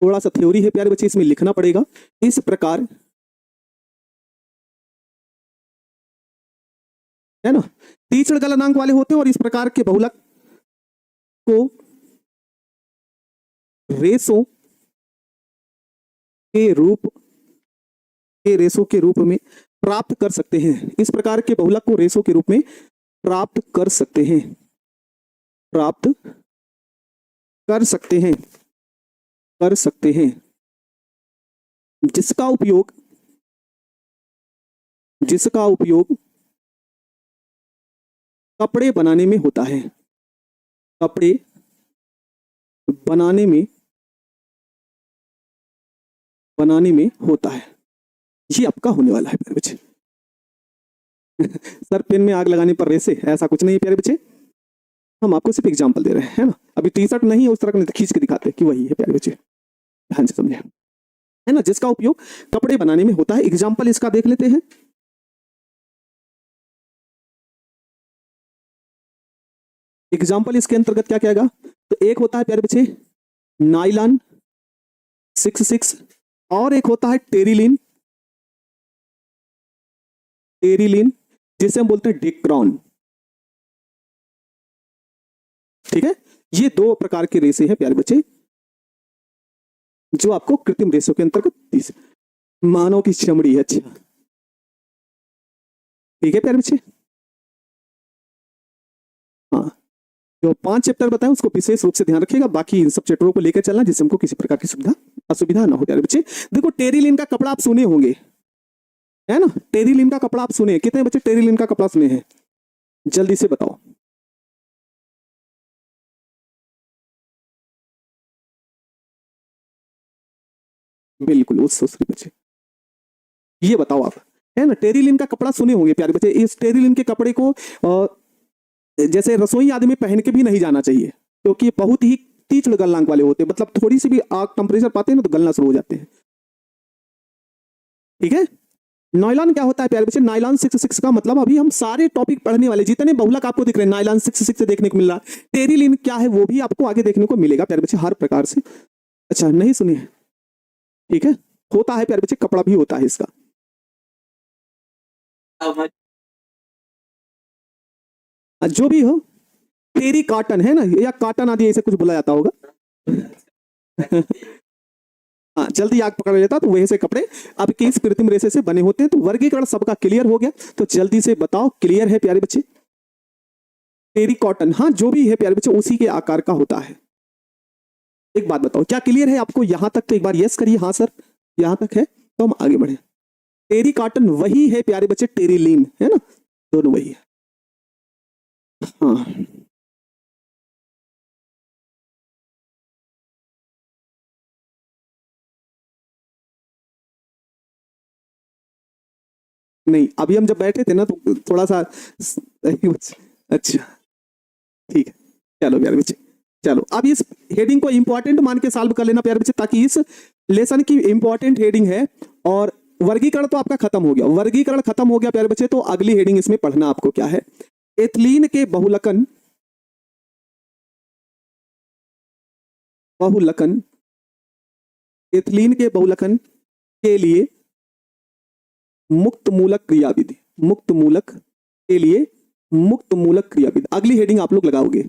थोड़ा सा थ्योरी है प्यारे बच्चे, इसमें लिखना पड़ेगा। इस प्रकार, है ना, तीक्ष्ण गलनांक वाले होते हैं और इस प्रकार के बहुलक को रेसों के रूप में प्राप्त कर सकते हैं। इस प्रकार के बहुलक को रेसों के रूप में प्राप्त कर सकते हैं, प्राप्त कर सकते हैं, कर सकते हैं, जिसका उपयोग, जिसका उपयोग कपड़े बनाने में होता है, कपड़े बनाने में, बनाने में होता है। ये आपका होने वाला है प्यारे बच्चे। सर पेन में आग लगाने पर रेसे, ऐसा कुछ नहीं है प्यारे बच्चे, हम आपको सिर्फ एग्जांपल दे रहे हैं, है ना। अभी टी शर्ट नहीं है उस तरह का, खींच के दिखाते कि वही है प्यारे बच्चे, ध्यान से समझे, है ना, जिसका उपयोग कपड़े बनाने में होता है। एग्जाम्पल इसका देख लेते हैं। एग्जाम्पल इसके अंतर्गत क्या क्या आएगा, तो एक होता है प्यारे बच्चे नाइलॉन 66, और एक होता है टेरिलीन, टेरिलीन जिसे हम बोलते हैं डिक्रॉन। ठीक है, ये दो प्रकार के रेसे हैं प्यारे बच्चे जो आपको कृत्रिम रेसों के अंतर्गत, मानव की चमड़ी है, अच्छा ठीक है प्यारे बच्चे। हाँ, जो 5 चैप्टर बताए उसको विशेष रूप से ध्यान रखिएगा, बाकी इन सब चैप्टरों को लेकर चलना जिससे हमको किसी प्रकार की सुविधा असुविधा ना हो प्यारे बच्चे। देखो टेरिलीन का कपड़ा आप सुने होंगे, है ना, टेरिलीन का कपड़ा आप सुने, कितने बच्चे टेरिलीन का कपड़ा सुने हैं, जल्दी से बताओ। बिल्कुल उस बच्चे, ये बताओ आप, है ना, टेरिलीन का कपड़ा सुने होंगे प्यारे बच्चे। इस टेरिलीन के कपड़े को जैसे रसोई आदमी पहन के भी नहीं जाना चाहिए, क्योंकि ये बहुत ही तीक्ष्ण गलनांक वाले होते हैं, मतलब थोड़ी सी भी आग टेम्परेचर पाते हैं ना तो गलना शुरू हो जाते हैं। ठीक है, नायलॉन क्या होता है प्यारे बच्चे, नायलॉन 66 का मतलब अभी हम सारे टॉपिक पढ़ने वाले, जितने बहुलक आपको दिख रहे हैं नायलॉन 66 से देखने को मिल रहा है। टेरिलीन क्या है वो भी आपको आगे देखने को मिलेगा प्यारे बच्चे, हर प्रकार से। अच्छा नहीं सुनिए, ठीक है, होता है प्यारे बच्चे, कपड़ा भी होता है इसका। जो भी हो, टेरी कॉटन है ना, या कॉटन आदि ऐसे कुछ बोला जाता होगा। हाँ, जल्दी आग पकड़ लेता तो वही से कपड़े अब किस कृत्रिम रेशे से बने होते हैं। तो वर्गीकरण सबका क्लियर हो गया, तो जल्दी से बताओ, क्लियर है प्यारे बच्चे। टेरी कॉटन, हाँ जो भी है प्यारे बच्चे उसी के आकार का होता है। एक बात बताओ, क्या क्लियर है आपको यहां तक? तो एक बार यस करिए, हाँ सर यहां तक है, तो हम आगे बढ़े। टेरी कॉटन वही है प्यारे बच्चे, टेरिलीन है ना, दोनों वही है। हाँ नहीं, अभी हम जब बैठे थे ना तो थोड़ा सा अच्छा ठीक है, चलो प्यारे बच्चे, चलो अब इस हेडिंग को इंपॉर्टेंट मान के सॉल्व कर लेना प्यारे बच्चे, ताकि इस लेसन की इंपॉर्टेंट हेडिंग है। और वर्गीकरण तो आपका खत्म हो गया, वर्गीकरण खत्म हो गया प्यारे बच्चे, तो अगली हेडिंग इसमें पढ़ना आपको क्या है, एथिलीन के बहुलकन, बहुलकन, एथिलीन के बहुलकन के लिए मुक्त मूलक क्रियाविधि, मुक्त मूलक के लिए मुक्त मूलक क्रियाविधि, अगली हेडिंग आप लोग लगाओगे,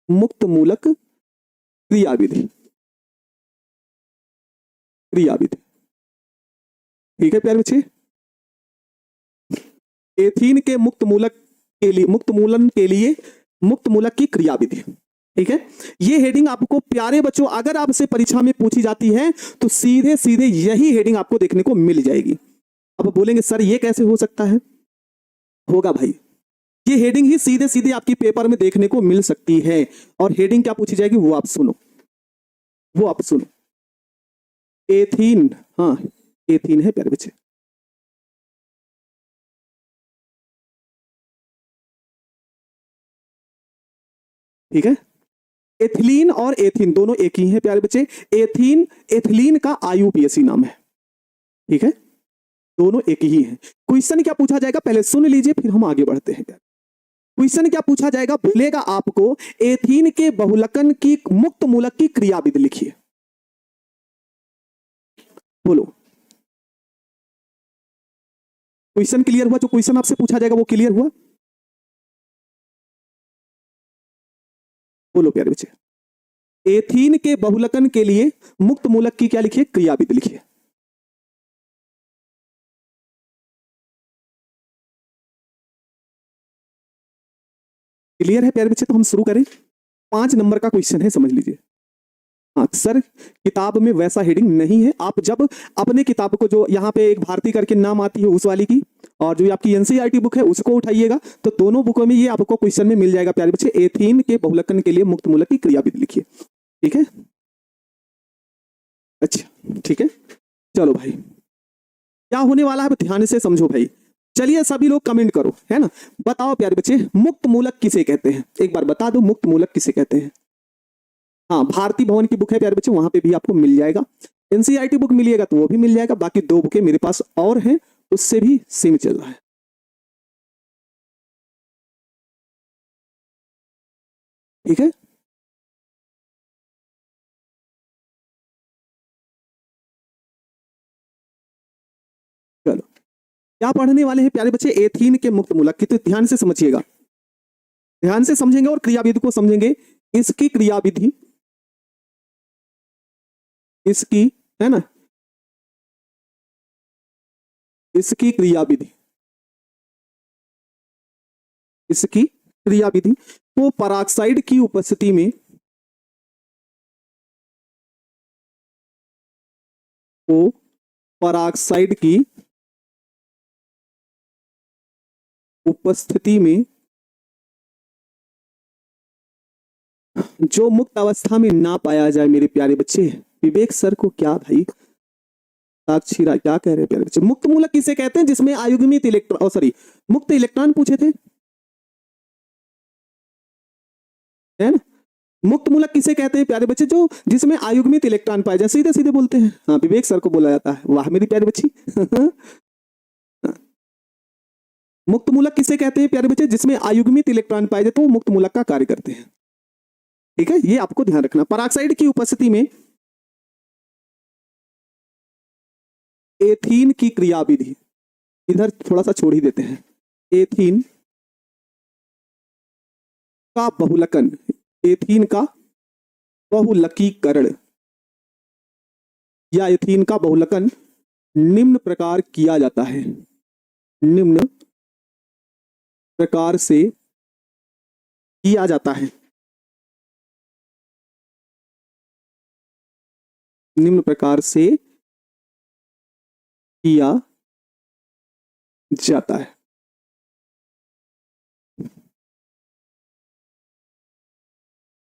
मुक्त मूलक क्रियाविधि, क्रियाविधि। ठीक है प्यारे बच्चे, एथीन के मुक्त मूलक के लिए, मुक्त मूलन के लिए मुक्त मूलक की क्रियाविधि। ठीक है, ये हेडिंग आपको प्यारे बच्चों अगर आपसे परीक्षा में पूछी जाती है तो सीधे सीधे यही हेडिंग आपको देखने को मिल जाएगी। अब बोलेंगे सर ये कैसे हो सकता है, होगा भाई, ये हेडिंग ही सीधे सीधे आपकी पेपर में देखने को मिल सकती है। और हेडिंग क्या पूछी जाएगी वो आप सुनो, वो आप सुनो, एथीन, हाँ एथीन है प्यारे बच्चे, ठीक है, एथिलीन और एथीन दोनों एक ही हैं प्यारे बच्चे। एथीन, एथिलीन का आईयूपीएसी नाम है, ठीक है, दोनों एक ही हैं। क्वेश्चन क्या पूछा जाएगा पहले सुन लीजिए, फिर हम आगे बढ़ते हैं। क्वेश्चन क्या पूछा जाएगा, बोलेगा आपको एथीन के बहुलकन की मुक्त मूलक की क्रियाविधि लिखिए। बोलो, क्वेश्चन क्लियर हुआ? जो क्वेश्चन आपसे पूछा जाएगा वो क्लियर हुआ? बोलो प्यारे बच्चे, एथीन के बहुलकन के लिए मुक्त मूलक की क्या लिखिए, क्रियाविधि लिखिए। क्लियर है प्यारे बच्चे? तो हम शुरू करें। 5 नंबर का क्वेश्चन है, समझ लीजिए। हाँ सर, किताब में वैसा हेडिंग नहीं है। आप जब अपने किताब को, जो यहाँ पे एक भारती करके नाम आती है उस वाली की, और जो आपकी एनसीईआरटी बुक है उसको उठाइएगा, तो दोनों बुकों में ये आपको क्वेश्चन में मिल जाएगा प्यारे बच्चे। एथीन के बहुलकन के लिए मुक्त मूलक की क्रियाविधि लिखिए। ठीक है, अच्छा ठीक है, चलो भाई क्या होने वाला है ध्यान से समझो भाई। चलिए सभी लोग कमेंट करो, है ना। बताओ प्यारे बच्चे, मुक्त मूलक किसे कहते हैं? एक बार बता दो, मुक्त मूलक किसे कहते हैं? हाँ, भारती भवन की बुक है प्यारे बच्चे, वहां पे भी आपको मिल जाएगा। एनसीईआरटी बुक मिलिएगा तो वो भी मिल जाएगा। बाकी 2 बुकें मेरे पास और हैं, उससे भी सेम चल रहा है। ठीक है, चलो क्या पढ़ने वाले हैं प्यारे बच्चे? एथीन के मुक्त मूलक की। तो ध्यान से समझिएगा, ध्यान से समझेंगे और क्रियाविधि को समझेंगे। इसकी क्रियाविधि, इसकी, है ना, इसकी क्रियाविधि, इसकी क्रियाविधि को पराक्साइड की उपस्थिति में, को पराक्साइड की उपस्थिति में जो मुक्त अवस्था में ना पाया जाए मेरे प्यारे बच्चे। विवेक सर को क्या भाई, साक्षीरा क्या कह रहे हैं प्यारे बच्चे? मुक्त मूलक किसे कहते हैं? जिसमें अयुग्मित इलेक्ट्रॉन, सॉरी मुक्त इलेक्ट्रॉन पूछे थे, है ना। मुक्त मूलक किसे कहते हैं प्यारे बच्चे? जो जिसमें अयुग्मित इलेक्ट्रॉन पाए जाए, सीधे सीधे बोलते हैं। हाँ, विवेक सर को बोला जाता है। वाह मेरी प्यारी बच्ची। मुक्त मूलक किसे कहते हैं प्यारे बच्चे? जिसमें अयुग्मित इलेक्ट्रॉन पाए जाए तो वो मुक्त मूलक का कार्य करते हैं। ठीक है, ये आपको ध्यान रखना। पराक्साइड की उपस्थिति में एथीन की क्रियाविधि, इधर थोड़ा सा छोड़ ही देते हैं। एथीन का बहुलकन, एथीन का बहुलकीकरण या एथीन का बहुलकन निम्न प्रकार किया जाता है, निम्न प्रकार से किया जाता है, निम्न प्रकार से किया जाता है।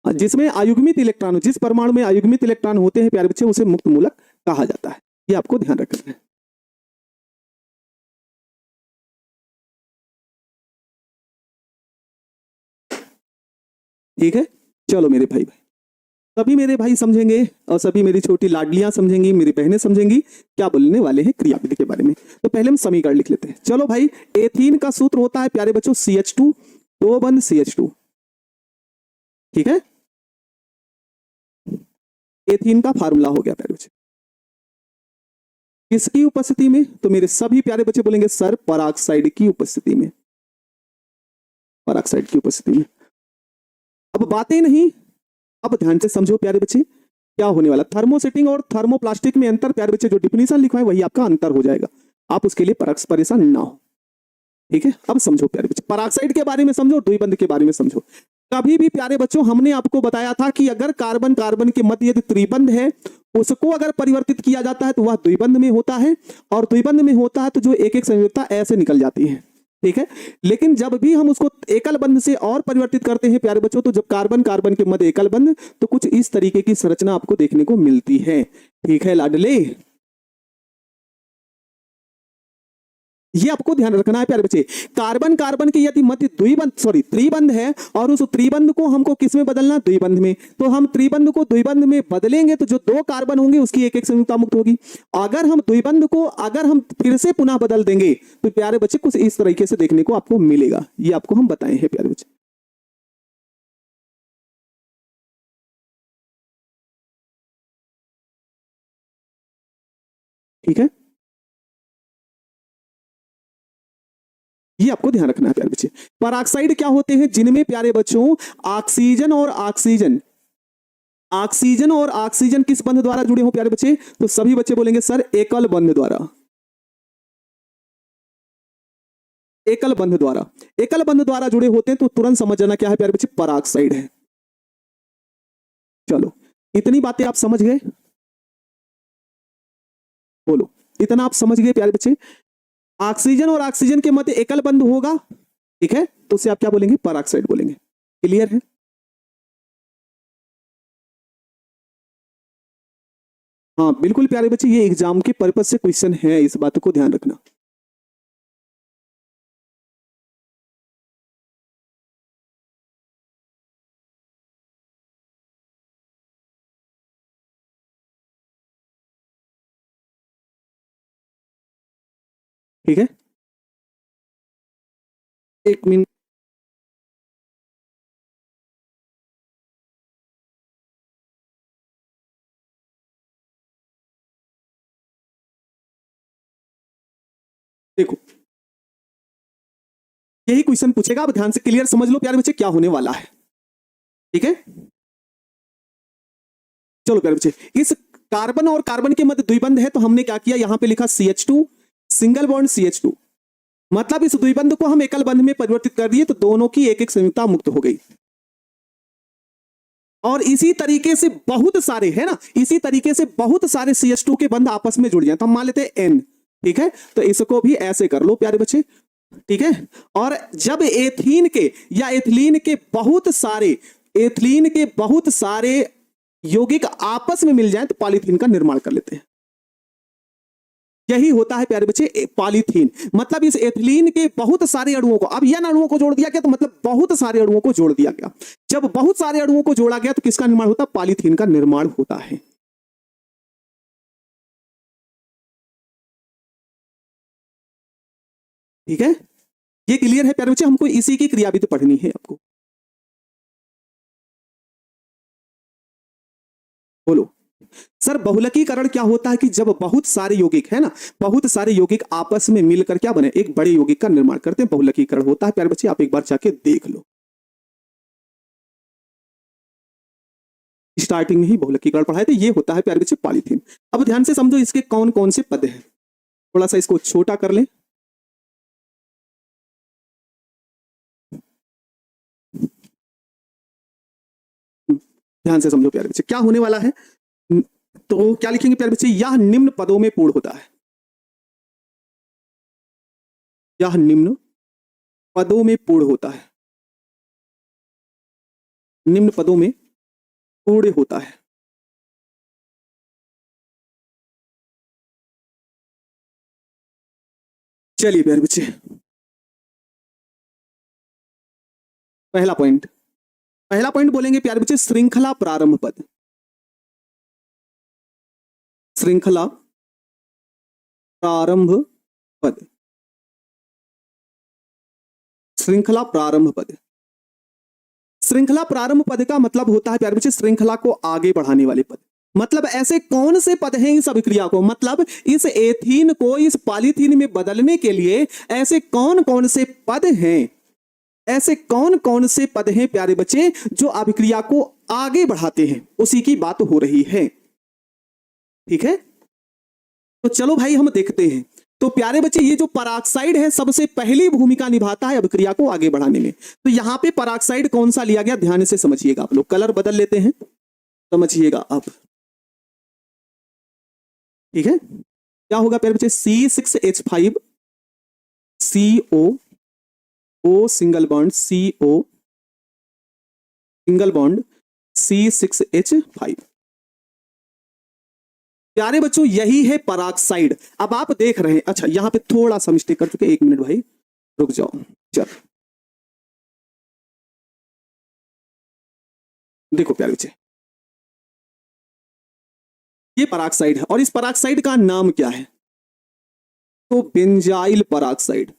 जिसमें अयुग्मित इलेक्ट्रॉन, जिस परमाणु में अयुग्मित इलेक्ट्रॉन होते हैं प्यारे बच्चे, उसे मुक्त मूलक कहा जाता है। ये आपको ध्यान रखना है। ठीक है, चलो मेरे भाई भाई सभी मेरे भाई समझेंगे और सभी मेरी छोटी लाडलियां समझेंगी, मेरी बहनें समझेंगी क्या बोलने वाले हैं क्रियाविधि के बारे में। तो पहले हम समीकरण लिख लेते हैं। चलो भाई, एथीन का सूत्र होता है प्यारे बच्चों CH2, 2 बंद CH2। ठीक है, एथीन का फार्मूला हो गया प्यारे बच्चे। किसकी उपस्थिति में? तो मेरे सभी प्यारे बच्चे बोलेंगे सर पराक्साइड की उपस्थिति में, पराक्साइड की उपस्थिति में। अब बातें नहीं, अब ध्यान से समझो प्यारे बच्चे क्या होने वाला। थर्मोसेटिंग और थर्मोप्लास्टिक में अंतर प्यारे बच्चे, जो डिफिनीशन लिखा है वही आपका अंतर हो जाएगा। आप उसके लिए परेशान ना हो। ठीक है, अब समझो प्यारे बच्चे, पराक्साइड के बारे में समझो, द्विबंध के बारे में समझो। कभी भी प्यारे बच्चों हमने आपको बताया था कि अगर कार्बन कार्बन के मध्य यदि त्रिबंध है, उसको अगर परिवर्तित किया जाता है तो वह द्विबंध में होता है, और द्विबंध में होता है तो जो एक एक संयुक्ता ऐसे निकल जाती है। ठीक है, लेकिन जब भी हम उसको एकल बंध से और परिवर्तित करते हैं प्यारे बच्चों, तो जब कार्बन कार्बन के मध्य एकल बंध, तो कुछ इस तरीके की संरचना आपको देखने को मिलती है। ठीक है लाडले, ये आपको ध्यान रखना है प्यारे बच्चे। कार्बन कार्बन के यदि मध्य द्विबंध, सॉरी त्रिबंध है, और उस त्रिबंध को हमको किस में बदलना? द्विबंध में। तो हम त्रिबंध को द्विबंध में बदलेंगे तो जो 2 कार्बन होंगे उसकी एक एक संयुक्ता मुक्त होगी। अगर हम द्विबंध को अगर हम फिर से पुनः बदल देंगे तो प्यारे बच्चे कुछ इस तरीके से देखने को आपको मिलेगा। ये आपको हम बताए हैं प्यारे बच्चे। ठीक है, ये आपको ध्यान रखना है प्यारे बच्चे। पराक्साइड क्या होते हैं? जिनमें प्यारे बच्चों ऑक्सीजन और ऑक्सीजन, ऑक्सीजन और ऑक्सीजन किस बंध द्वारा जुड़े हो प्यारे बच्चे? तो सभी बच्चे बोलेंगे सर एकल बंध द्वारा, एकल बंध द्वारा जुड़े होते हैं तो तुरंत समझ जाना क्या है प्यारे बच्चे, पराक्साइड है। चलो इतनी बातें आप समझ गए, बोलो इतना आप समझ गए प्यारे बच्चे। ऑक्सीजन और ऑक्सीजन के मध्य एकल बंध होगा, ठीक है, तो उसे आप क्या बोलेंगे, पराक्साइड बोलेंगे। क्लियर है? हाँ बिल्कुल प्यारे बच्चे, ये एग्जाम के पर्पज से क्वेश्चन है, इस बात को ध्यान रखना। ठीक है, एक मिनट। देखो यही क्वेश्चन पूछेगा, आप ध्यान से क्लियर समझ लो प्यारे बच्चे क्या होने वाला है। ठीक है, चलो प्यारे बच्चे, इस कार्बन और कार्बन के मध्य द्विबंध है तो हमने क्या किया, यहां पे लिखा CH2 सिंगल बॉन्ड CH2, मतलब इस द्विबंध को हम एकल बंध में परिवर्तित कर दिए तो दोनों की एक एक संयुक्ता मुक्त हो गई। और इसी तरीके से बहुत सारे है ना, इसी तरीके से बहुत सारे CH2 के बंध आपस में जुड़ जाए तो हम मान लेते हैं N। ठीक है, तो इसको भी ऐसे कर लो प्यारे बच्चे। ठीक है, और जब एथीन के या एथिलीन के बहुत सारे यौगिक आपस में मिल जाए तो पॉलीथीन का निर्माण कर लेते हैं। यही होता है प्यारे बच्चे पॉलीथीन, मतलब इस एथिलीन के बहुत सारे अणुओं को, अब n अणुओं को जोड़ दिया गया तो मतलब बहुत सारे अणुओं को जोड़ दिया गया। जब बहुत सारे अणुओं को जोड़ा गया तो किसका निर्माण होता है, पॉलीथीन का निर्माण होता है। ठीक है, ये क्लियर है प्यारे बच्चे, हमको इसी की क्रियाविधि तो पढ़नी है आपको। बोलो सर, बहुलकीकरण क्या होता है कि जब बहुत सारे यौगिक है ना, बहुत सारे यौगिक आपस में मिलकर क्या बने, एक बड़े यौगिक का निर्माण करते हैं, बहुलकीकरण होता है प्यारे बच्चे, आप एक बार जाके देख लो। स्टार्टिंग में ही बहुलकीकरण पढ़ाए थे, ये होता है प्यारे बच्चे पॉलीथीन। अब ध्यान से समझो इसके कौन कौन से पद हैं, थोड़ा सा इसको छोटा कर लें। ध्यान से समझो प्यारे बच्चे क्या होने वाला है, तो क्या लिखेंगे प्यारे बच्चे, यह निम्न पदों में पूर्ण होता है, यह निम्न पदों में पूर्ण होता है, निम्न पदों में पूर्ण होता है। चलिए प्यारे बच्चे, पहला पॉइंट बोलेंगे प्यारे बच्चे, श्रृंखला प्रारंभ पद, श्रृंखला प्रारंभ पद, श्रृंखला प्रारंभ पद। श्रृंखला प्रारंभ पद का मतलब होता है प्यारे बच्चे श्रृंखला को आगे बढ़ाने वाले पद। मतलब ऐसे कौन से पद हैं इस अभिक्रिया को, मतलब इस एथीन को इस पॉलीथीन में बदलने के लिए ऐसे कौन कौन से पद हैं, ऐसे कौन कौन से पद हैं प्यारे बच्चे जो अभिक्रिया को आगे बढ़ाते हैं, उसी की बात हो रही है। ठीक है, तो चलो भाई हम देखते हैं। तो प्यारे बच्चे ये जो पराक्साइड है सबसे पहली भूमिका निभाता है अभिक्रिया को आगे बढ़ाने में। तो यहां पे पराक्साइड कौन सा लिया गया, ध्यान से समझिएगा आप लोग, कलर बदल लेते हैं, समझिएगा अब। ठीक है, क्या होगा प्यारे बच्चे, C6H5 CO O single bond CO single bond C6H5। प्यारे बच्चों यही है पराक्साइड। अब आप देख रहे हैं, अच्छा यहां पे थोड़ा सा मिस्टेक कर चुके, एक मिनट भाई रुक जाओ। चल देखो प्यारे बच्चे, ये पराक्साइड है और इस पराक्साइड का नाम क्या है, तो बेंजाइल पराक्साइड।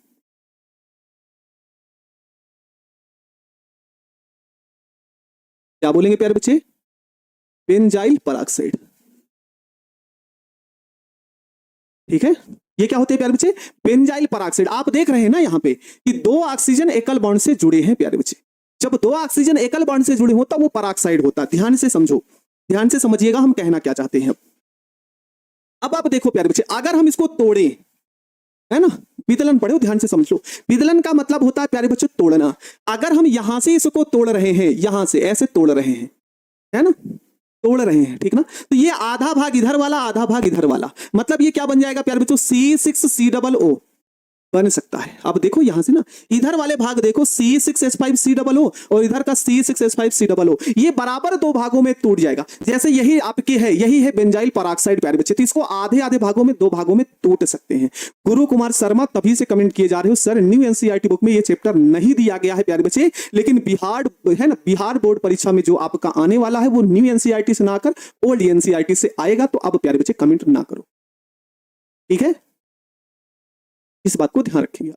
क्या बोलेंगे प्यारे बच्चे, बेंजाइल पराक्साइड। ठीक है, ये क्या होते हैं प्यारे बच्चे, बेंजाइल पराक्साइड। आप देख रहे हैं ना यहाँ पे कि दो ऑक्सीजन एकल बॉन्ड से जुड़े हैं प्यारे बच्चे, जब दो ऑक्सीजन एकल बॉन्ड से जुड़े हो तब वो पराक्साइड होता है। ध्यान से समझो, ध्यान से समझिएगा हम कहना क्या चाहते हैं। अब आप देखो प्यारे बच्चे, अगर हम इसको तोड़े है ना, विदलन पढ़े हो, ध्यान से समझ लो। विदलन का मतलब होता है प्यारे बच्चों तोड़ना। अगर हम यहां से इसको तोड़ रहे हैं, यहां से ऐसे तोड़ रहे हैं, है ना, तोड़ रहे हैं, ठीक ना, तो ये आधा भाग इधर वाला, आधा भाग इधर वाला, मतलब ये क्या बन जाएगा प्यारे बच्चों, C6COO बन सकता है। अब देखो यहां से ना, इधर वाले भाग देखो C6H5COO और इधर का C6H5COO, ये बराबर दो भागों में टूट जाएगा। जैसे यही आपके है, यही है बेंजाइल पेरोक्साइड प्यारे बच्चे, तो इसको आधे आधे भागों में, दो भागों में टूट सकते हैं। गुरु कुमार शर्मा तभी से कमेंट किए जा रहे हो सर न्यू एनसीईआरटी बुक में ये चैप्टर नहीं दिया गया है प्यारे बच्चे, लेकिन बिहार है ना, बिहार बोर्ड परीक्षा में जो आपका आने वाला है वो न्यू एनसीईआरटी से ना आकर ओल्ड एनसीईआरटी से आएगा। तो अब प्यारे बच्चे कमेंट ना करो, ठीक है, इस बात को ध्यान रखिएगा,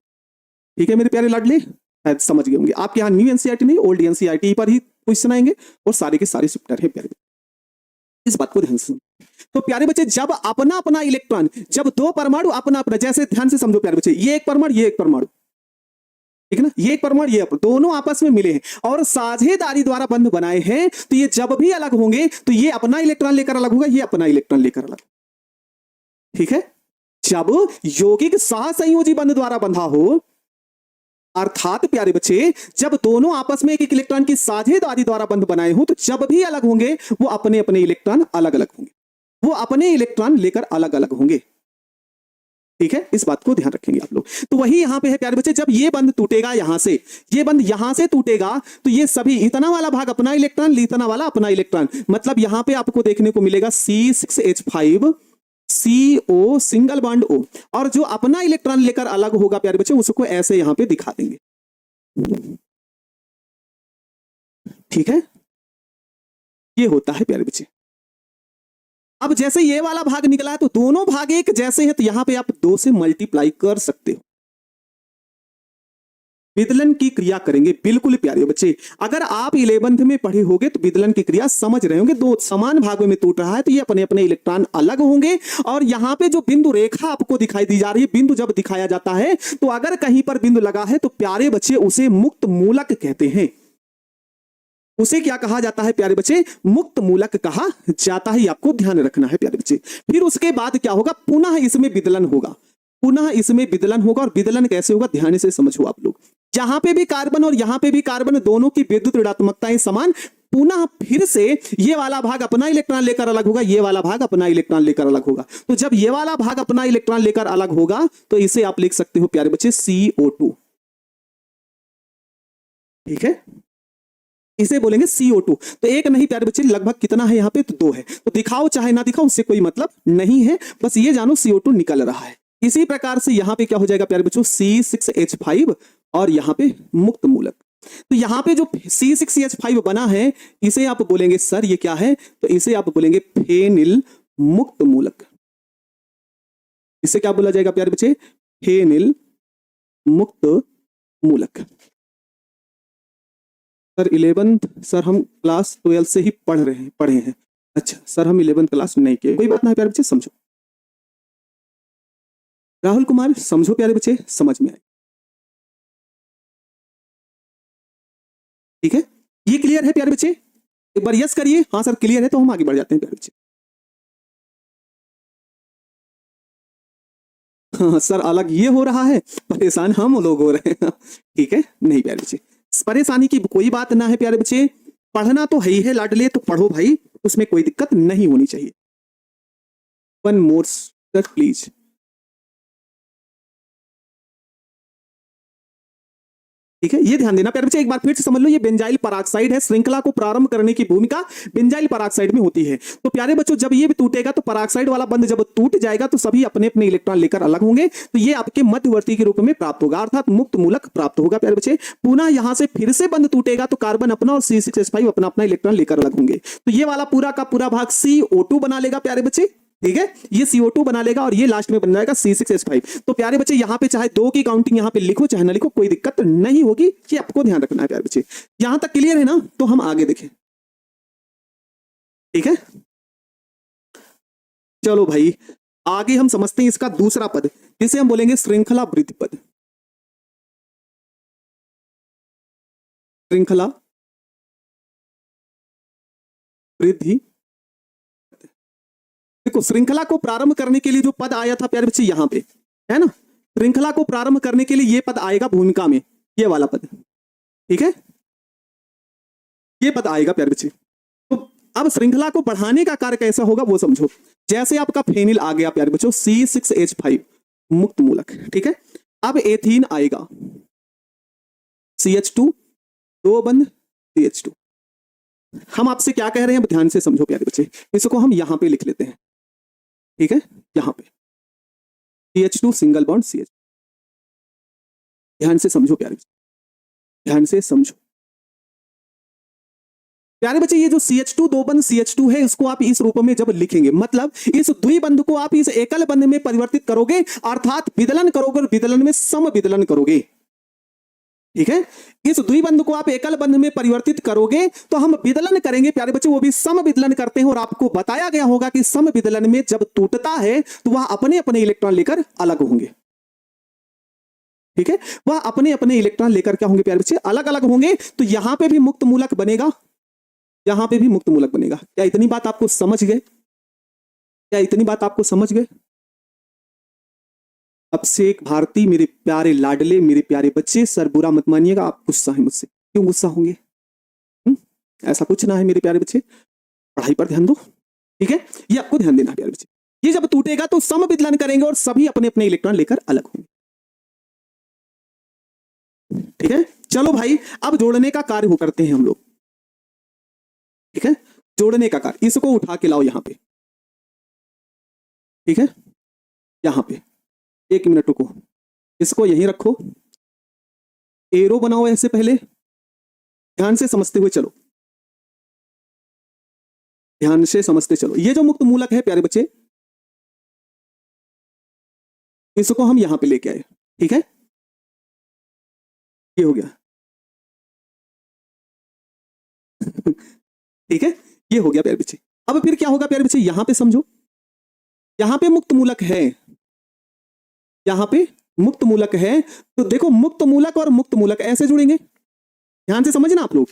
ठीक है मेरे प्यारे लाडले, शायद समझ गए होंगे। आपके यहाँ न्यू एनसीईआरटी नहीं, ओल्ड एनसीईआरटी पर ही क्वेश्चन आएंगे और सारे के सारे चैप्टर है प्यारे बच्चे, इस बात को ध्यान से। तो प्यारे बच्चे जब अपना अपना इलेक्ट्रॉन, जब दो परमाणु अपना अपना, जैसे ध्यान से समझो प्यारे बच्चे, ये एक परमाणु, ये एक परमाणु, ठीक है ना, ये एक परमाणु, ये दोनों आपस में मिले हैं और साझेदारी द्वारा बंध बनाए हैं, तो ये जब भी अलग होंगे तो ये अपना इलेक्ट्रॉन लेकर अलग होगा, ये अपना इलेक्ट्रॉन लेकर अलग, ठीक है। जब यौगिक सहसंयोजी बंध द्वारा बंधा हो, अर्थात प्यारे बच्चे जब दोनों आपस में एक एक इलेक्ट्रॉन की साझेदारी द्वारा बंध बनाए हो, तो जब भी अलग होंगे वो अपने अपने इलेक्ट्रॉन अलग अलग होंगे, वो अपने इलेक्ट्रॉन लेकर अलग अलग होंगे, ठीक है, इस बात को ध्यान रखेंगे आप लोग। तो वही यहां पे है प्यारे बच्चे, जब ये बंध टूटेगा यहां से, ये बंध यहां से टूटेगा, तो ये सभी इतना वाला भाग अपना इलेक्ट्रॉन, इतना वाला अपना इलेक्ट्रॉन, मतलब यहां पे आपको देखने को मिलेगा C6H5 CO single bond O, और जो अपना इलेक्ट्रॉन लेकर अलग होगा प्यारे बच्चे उसको ऐसे यहां पे दिखा देंगे, ठीक है, ये होता है प्यारे बच्चे। अब जैसे ये वाला भाग निकला है तो दोनों भाग एक जैसे हैं, तो यहां पे आप 2 से मल्टीप्लाई कर सकते हो, विदलन की क्रिया करेंगे। बिल्कुल प्यारे बच्चे, अगर आप 11th में पढ़े होंगे तो विदलन की क्रिया समझ रहे होंगे, दो समान भागों में टूट रहा है तो ये अपने अपने इलेक्ट्रॉन अलग होंगे। और यहां पे जो बिंदु रेखा आपको दिखाई दी जा रही है, बिंदु जब दिखाया जाता है तो अगर कहीं पर बिंदु लगा है तो प्यारे बच्चे उसे मुक्त मूलक कहते हैं। उसे क्या कहा जाता है प्यारे बच्चे, मुक्त मूलक कहा जाता है, आपको ध्यान रखना है प्यारे बच्चे। फिर उसके बाद क्या होगा, पुनः इसमें विदलन होगा, पुनः इसमें विदलन होगा। और विदलन कैसे होगा ध्यान से समझो आप लोग, यहां पे भी कार्बन और यहां पे भी कार्बन, दोनों की विद्युत ऋणात्मकताएं समान, पुनः फिर से ये वाला भाग अपना इलेक्ट्रॉन लेकर अलग होगा, ये वाला भाग अपना इलेक्ट्रॉन लेकर अलग होगा। तो जब ये वाला भाग अपना इलेक्ट्रॉन लेकर अलग होगा तो इसे आप लिख सकते हो प्यारे बच्चे CO2, ठीक है, इसे बोलेंगे CO2। तो एक नहीं प्यारे बच्चे, लगभग कितना है यहाँ पे, तो 2 है। तो दिखाओ चाहे ना दिखाओ उससे कोई मतलब नहीं है, बस ये जानो CO2 निकल रहा है। इसी प्रकार से यहाँ पे क्या हो जाएगा प्यारे बच्चों, C6H5 और यहाँ पे मुक्त मूलक। तो यहाँ पे जो C6H5 बना है इसे आप बोलेंगे सर ये क्या है, तो इसे आप बोलेंगे फेनिल मुक्त मूलक। इसे क्या बोला जाएगा प्यारे बच्चे, फेनिल मुक्त मूलक। सर 11th, सर हम क्लास 12 से ही पढ़े हैं। अच्छा सर हम 11th क्लास नहीं किए, कोई बात नहीं प्यारे बच्चे, समझो। राहुल कुमार समझो प्यारे बच्चे, समझ में आए, ठीक है, ये क्लियर है प्यारे बच्चे, एक बार यस करिए, हाँ सर क्लियर है, तो हम आगे बढ़ जाते हैं प्यारे बच्चे। हाँ सर अलग ये हो रहा है, परेशान हम लोग हो रहे हैं, ठीक है, नहीं प्यारे बच्चे परेशानी की कोई बात ना है प्यारे बच्चे, पढ़ना तो है ही है लाडले, तो पढ़ो भाई, उसमें कोई दिक्कत नहीं होनी चाहिए। 1 मोर सर प्लीज, ठीक है, ये ध्यान देना प्यारे बच्चे, एक बार फिर से समझ लो, ये बेंजाइल पेरोक्साइड है, श्रृंखला को प्रारंभ करने की भूमिका बेंजाइल पेरोक्साइड में होती है। तो प्यारे बच्चों जब ये भी टूटेगा तो पेरोक्साइड वाला बंध जब टूट जाएगा तो सभी अपने अपने इलेक्ट्रॉन लेकर अलग होंगे, तो ये आपके मध्यवर्ती के रूप में प्राप्त होगा, अर्थात मुक्त मूलक प्राप्त होगा प्यारे बच्चे। पुनः यहां से फिर से बंध टूटेगा तो कार्बन अपना और C6H5 अपना अपना इलेक्ट्रॉन लेकर अलग होंगे, तो ये वाला पूरा का पूरा भाग CO2 बना लेगा प्यारे बच्चे, ठीक है, ये CO2 बना लेगा और ये लास्ट में बन जाएगा C6H5। तो प्यारे बच्चे यहां पे चाहे 2 की काउंटिंग यहां पे लिखो चाहे ना लिखो कोई दिक्कत नहीं होगी, ये आपको ध्यान रखना है प्यारे बच्चे। यहां तक क्लियर है ना, तो हम आगे देखें, ठीक है, चलो भाई आगे हम समझते हैं इसका दूसरा पद, जिसे हम बोलेंगे श्रृंखला वृद्धि पद। श्रृंखला वृद्धि, देखो श्रृंखला को प्रारंभ करने के लिए जो पद आया था प्यारे बच्चे यहां पे, है ना, श्रृंखला को प्रारंभ करने के लिए ये पद आएगा भूमिका में, ये वाला पद, ठीक है, ये पद आएगा प्यारे बच्चे। तो अब श्रृंखला को बढ़ाने का कार्य कैसा होगा वो समझो। जैसे आपका फेनिल आ गया प्यारे बच्चों C6H5 मुक्त मूलक, ठीक है। अब एथीन आएगा CH2 दो बंद CH2। हम आपसे क्या कह रहे हैं ध्यान से समझो प्यारे बच्चे, इसको हम यहां पे लिख लेते हैं, ठीक है, यहां पे CH2 सिंगल बॉन्ड CH। ध्यान से समझो प्यारे बच्चे, ध्यान से समझो प्यारे बच्चे। ये जो CH2 दो बंद CH2 है, इसको आप इस रूप में जब लिखेंगे, मतलब इस द्विबंध को आप इस एकल बंध में परिवर्तित करोगे, अर्थात विदलन करोगे, विदलन में सम विदलन करोगे, ठीक है। इस द्विबंध को आप एकल बंध में परिवर्तित करोगे तो हम विदलन करेंगे प्यारे बच्चे, वो भी सम विदलन करते हैं। और आपको बताया गया होगा कि सम विदलन में जब टूटता है तो वह अपने अपने इलेक्ट्रॉन लेकर अलग होंगे, ठीक है, वह अपने अपने इलेक्ट्रॉन लेकर क्या होंगे प्यारे बच्चे, अलग अलग होंगे। तो यहां पे भी मुक्त मूलक बनेगा, यहां पे भी मुक्त मूलक बनेगा। क्या इतनी बात आपको समझ गए? क्या इतनी बात आपको समझ गए? अब से एक भारती मेरे प्यारे लाडले, मेरे प्यारे बच्चे, सर बुरा मत मानिएगा, आप गुस्सा है मुझसे। क्यों गुस्सा होंगे? ऐसा कुछ ना है मेरे प्यारे बच्चे, पढ़ाई पर ध्यान दो, ठीक है। ये आपको ध्यान देना है प्यारे बच्चे। ये जब टूटेगा तो सम विदलन करेंगे और सभी अपने अपने इलेक्ट्रॉन लेकर अलग होंगे, ठीक है। चलो भाई, अब जोड़ने का कार्य हो करते हैं हम लोग, ठीक है। जोड़ने का कार्य, इसको उठा के लाओ यहां पे, ठीक है, यहां पे। एक मिनट रुको, इसको यहीं रखो, एरो बनाओ ऐसे, पहले ध्यान से समझते हुए चलो, ध्यान से समझते चलो। ये जो मुक्त मूलक है प्यारे बच्चे, इसको हम यहां पे लेके आए, ठीक है, ये हो गया ठीक है, ये हो गया प्यारे बच्चे। अब फिर क्या होगा प्यारे बच्चे, यहां पे समझो, यहां पे मुक्त मूलक है, यहां पे मुक्त मूलक है, तो देखो मुक्त मूलक और मुक्त मूलक ऐसे जुड़ेंगे, ध्यान से समझना आप लोग।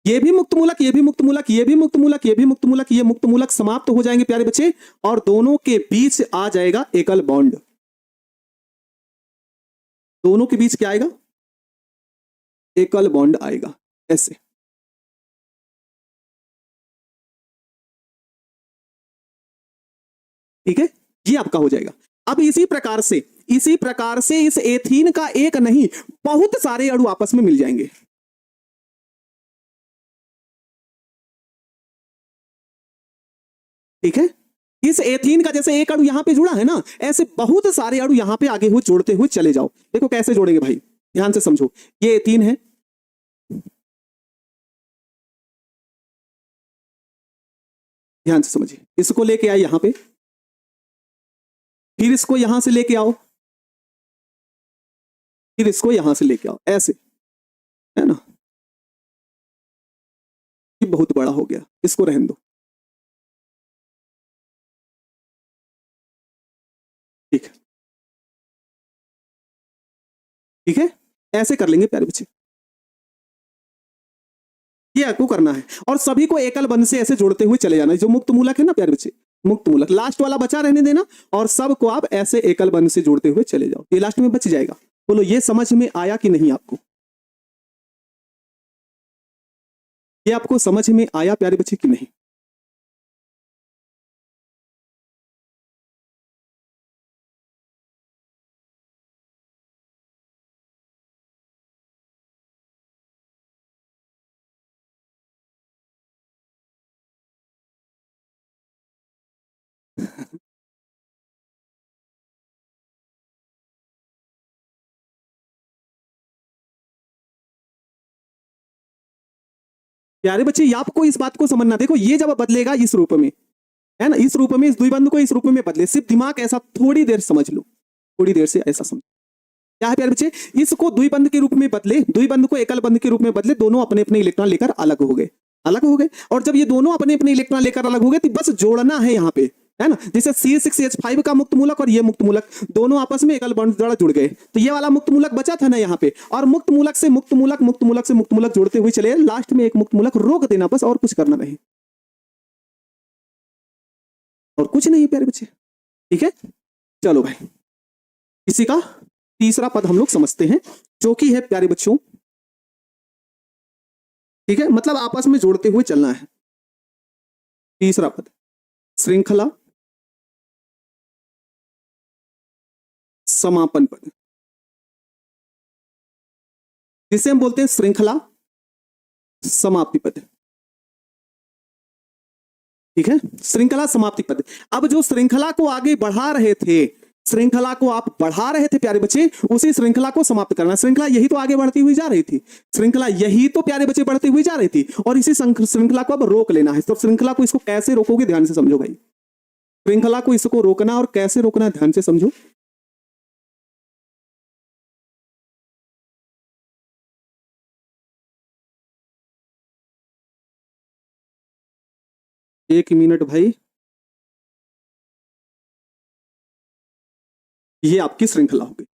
ये भी मुक्त मूलक, ये भी मुक्त मूलक, ये भी मुक्त मूलक, ये भी मुक्त मूलक, ये मुक्त मूलक समाप्त हो जाएंगे प्यारे बच्चे, और दोनों के बीच आ जाएगा एकल बॉन्ड। दोनों के बीच क्या आएगा? एकल बॉन्ड आएगा, ऐसे, ठीक है, ये आपका हो जाएगा। अब इसी प्रकार से इस एथीन का एक नहीं बहुत सारे अणु आपस में मिल जाएंगे, ठीक है। इस एथीन का जैसे एक अणु यहां पे जुड़ा है ना, ऐसे बहुत सारे अणु यहां पे आगे हुए जोड़ते हुए चले जाओ। देखो कैसे जोड़ेंगे भाई, ध्यान से समझो। ये एथीन है, ध्यान से समझिए, इसको लेके आए यहां पे, फिर इसको यहां से लेके आओ, फिर इसको यहां से लेके आओ, ऐसे, है ना। ये बहुत बड़ा हो गया, इसको रहने दो, ठीक है, ठीक है, ऐसे कर लेंगे प्यारे बच्चे। ये आपको करना है, और सभी को एकल बंध से ऐसे जोड़ते हुए चले जाना। जो मुक्त मूलक है ना प्यारे बच्चे, मुक्त मूलक लास्ट वाला बचा रहने देना, और सबको आप ऐसे एकल बंध से जोड़ते हुए चले जाओ, ये लास्ट में बच जाएगा। बोलो ये समझ में आया कि नहीं आपको? ये आपको समझ में आया प्यारे बच्चे कि नहीं? प्यारे बच्चे, आपको इस बात को समझना, देखो ये जब बदलेगा इस रूप में, है ना, इस रूप में, इस द्विबंध को इस रूप में बदले, सिर्फ दिमाग ऐसा थोड़ी देर समझ लो, थोड़ी देर से ऐसा समझ। क्या है प्यारे बच्चे, इसको द्विबंध के रूप में बदले, द्विबंध को एकल बंध के रूप में बदले, दोनों अपने अपने इलेक्ट्रॉन लेकर अलग हो गए, अलग हो गए। और जब ये दोनों अपने अपने इलेक्ट्रॉन लेकर अलग हो गए तो बस जोड़ना है यहाँ पे, है ना। जैसे C6H5 का मुक्त मूलक और ये मुक्त मूलक दोनों आपस में एकल बॉन्ड द्वारा जुड़ गए, तो ये वाला मुक्त मूलक बचा था ना यहाँ पे, और मुक्त मूलक से मुक्त मूलक, मुक्त मूलक से मुक्त मूलक जोड़ते हुए चले, लास्ट में एक मुक्त मूलक रोक देना बस, और कुछ करना नहीं, और कुछ नहीं प्यारे बच्चे, ठीक है। चलो भाई, किसी का तीसरा पद हम लोग समझते हैं, जो कि है प्यारे बच्चों, ठीक है, मतलब आपस में जोड़ते हुए चलना है। तीसरा पद श्रृंखला समापन पद, जिसे हम बोलते हैं श्रृंखला समाप्ति पद। ठीक है, श्रृंखला समाप्ति पद। अब जो श्रृंखला को आगे बढ़ा रहे थे, श्रृंखला को आप बढ़ा रहे थे प्यारे बच्चे, उसी श्रृंखला को समाप्त करना। श्रृंखला यही तो आगे बढ़ती हुई जा रही थी, श्रृंखला यही तो प्यारे बच्चे बढ़ती हुई जा रही थी, और इसी श्रृंखला को अब रोक लेना है। तो श्रृंखला को इसको कैसे रोकोगे, ध्यान से समझो भाई। श्रृंखला को इसको रोकना, और कैसे रोकना, ध्यान से समझो। एक मिनट भाई, ये आपकी श्रृंखला होगी,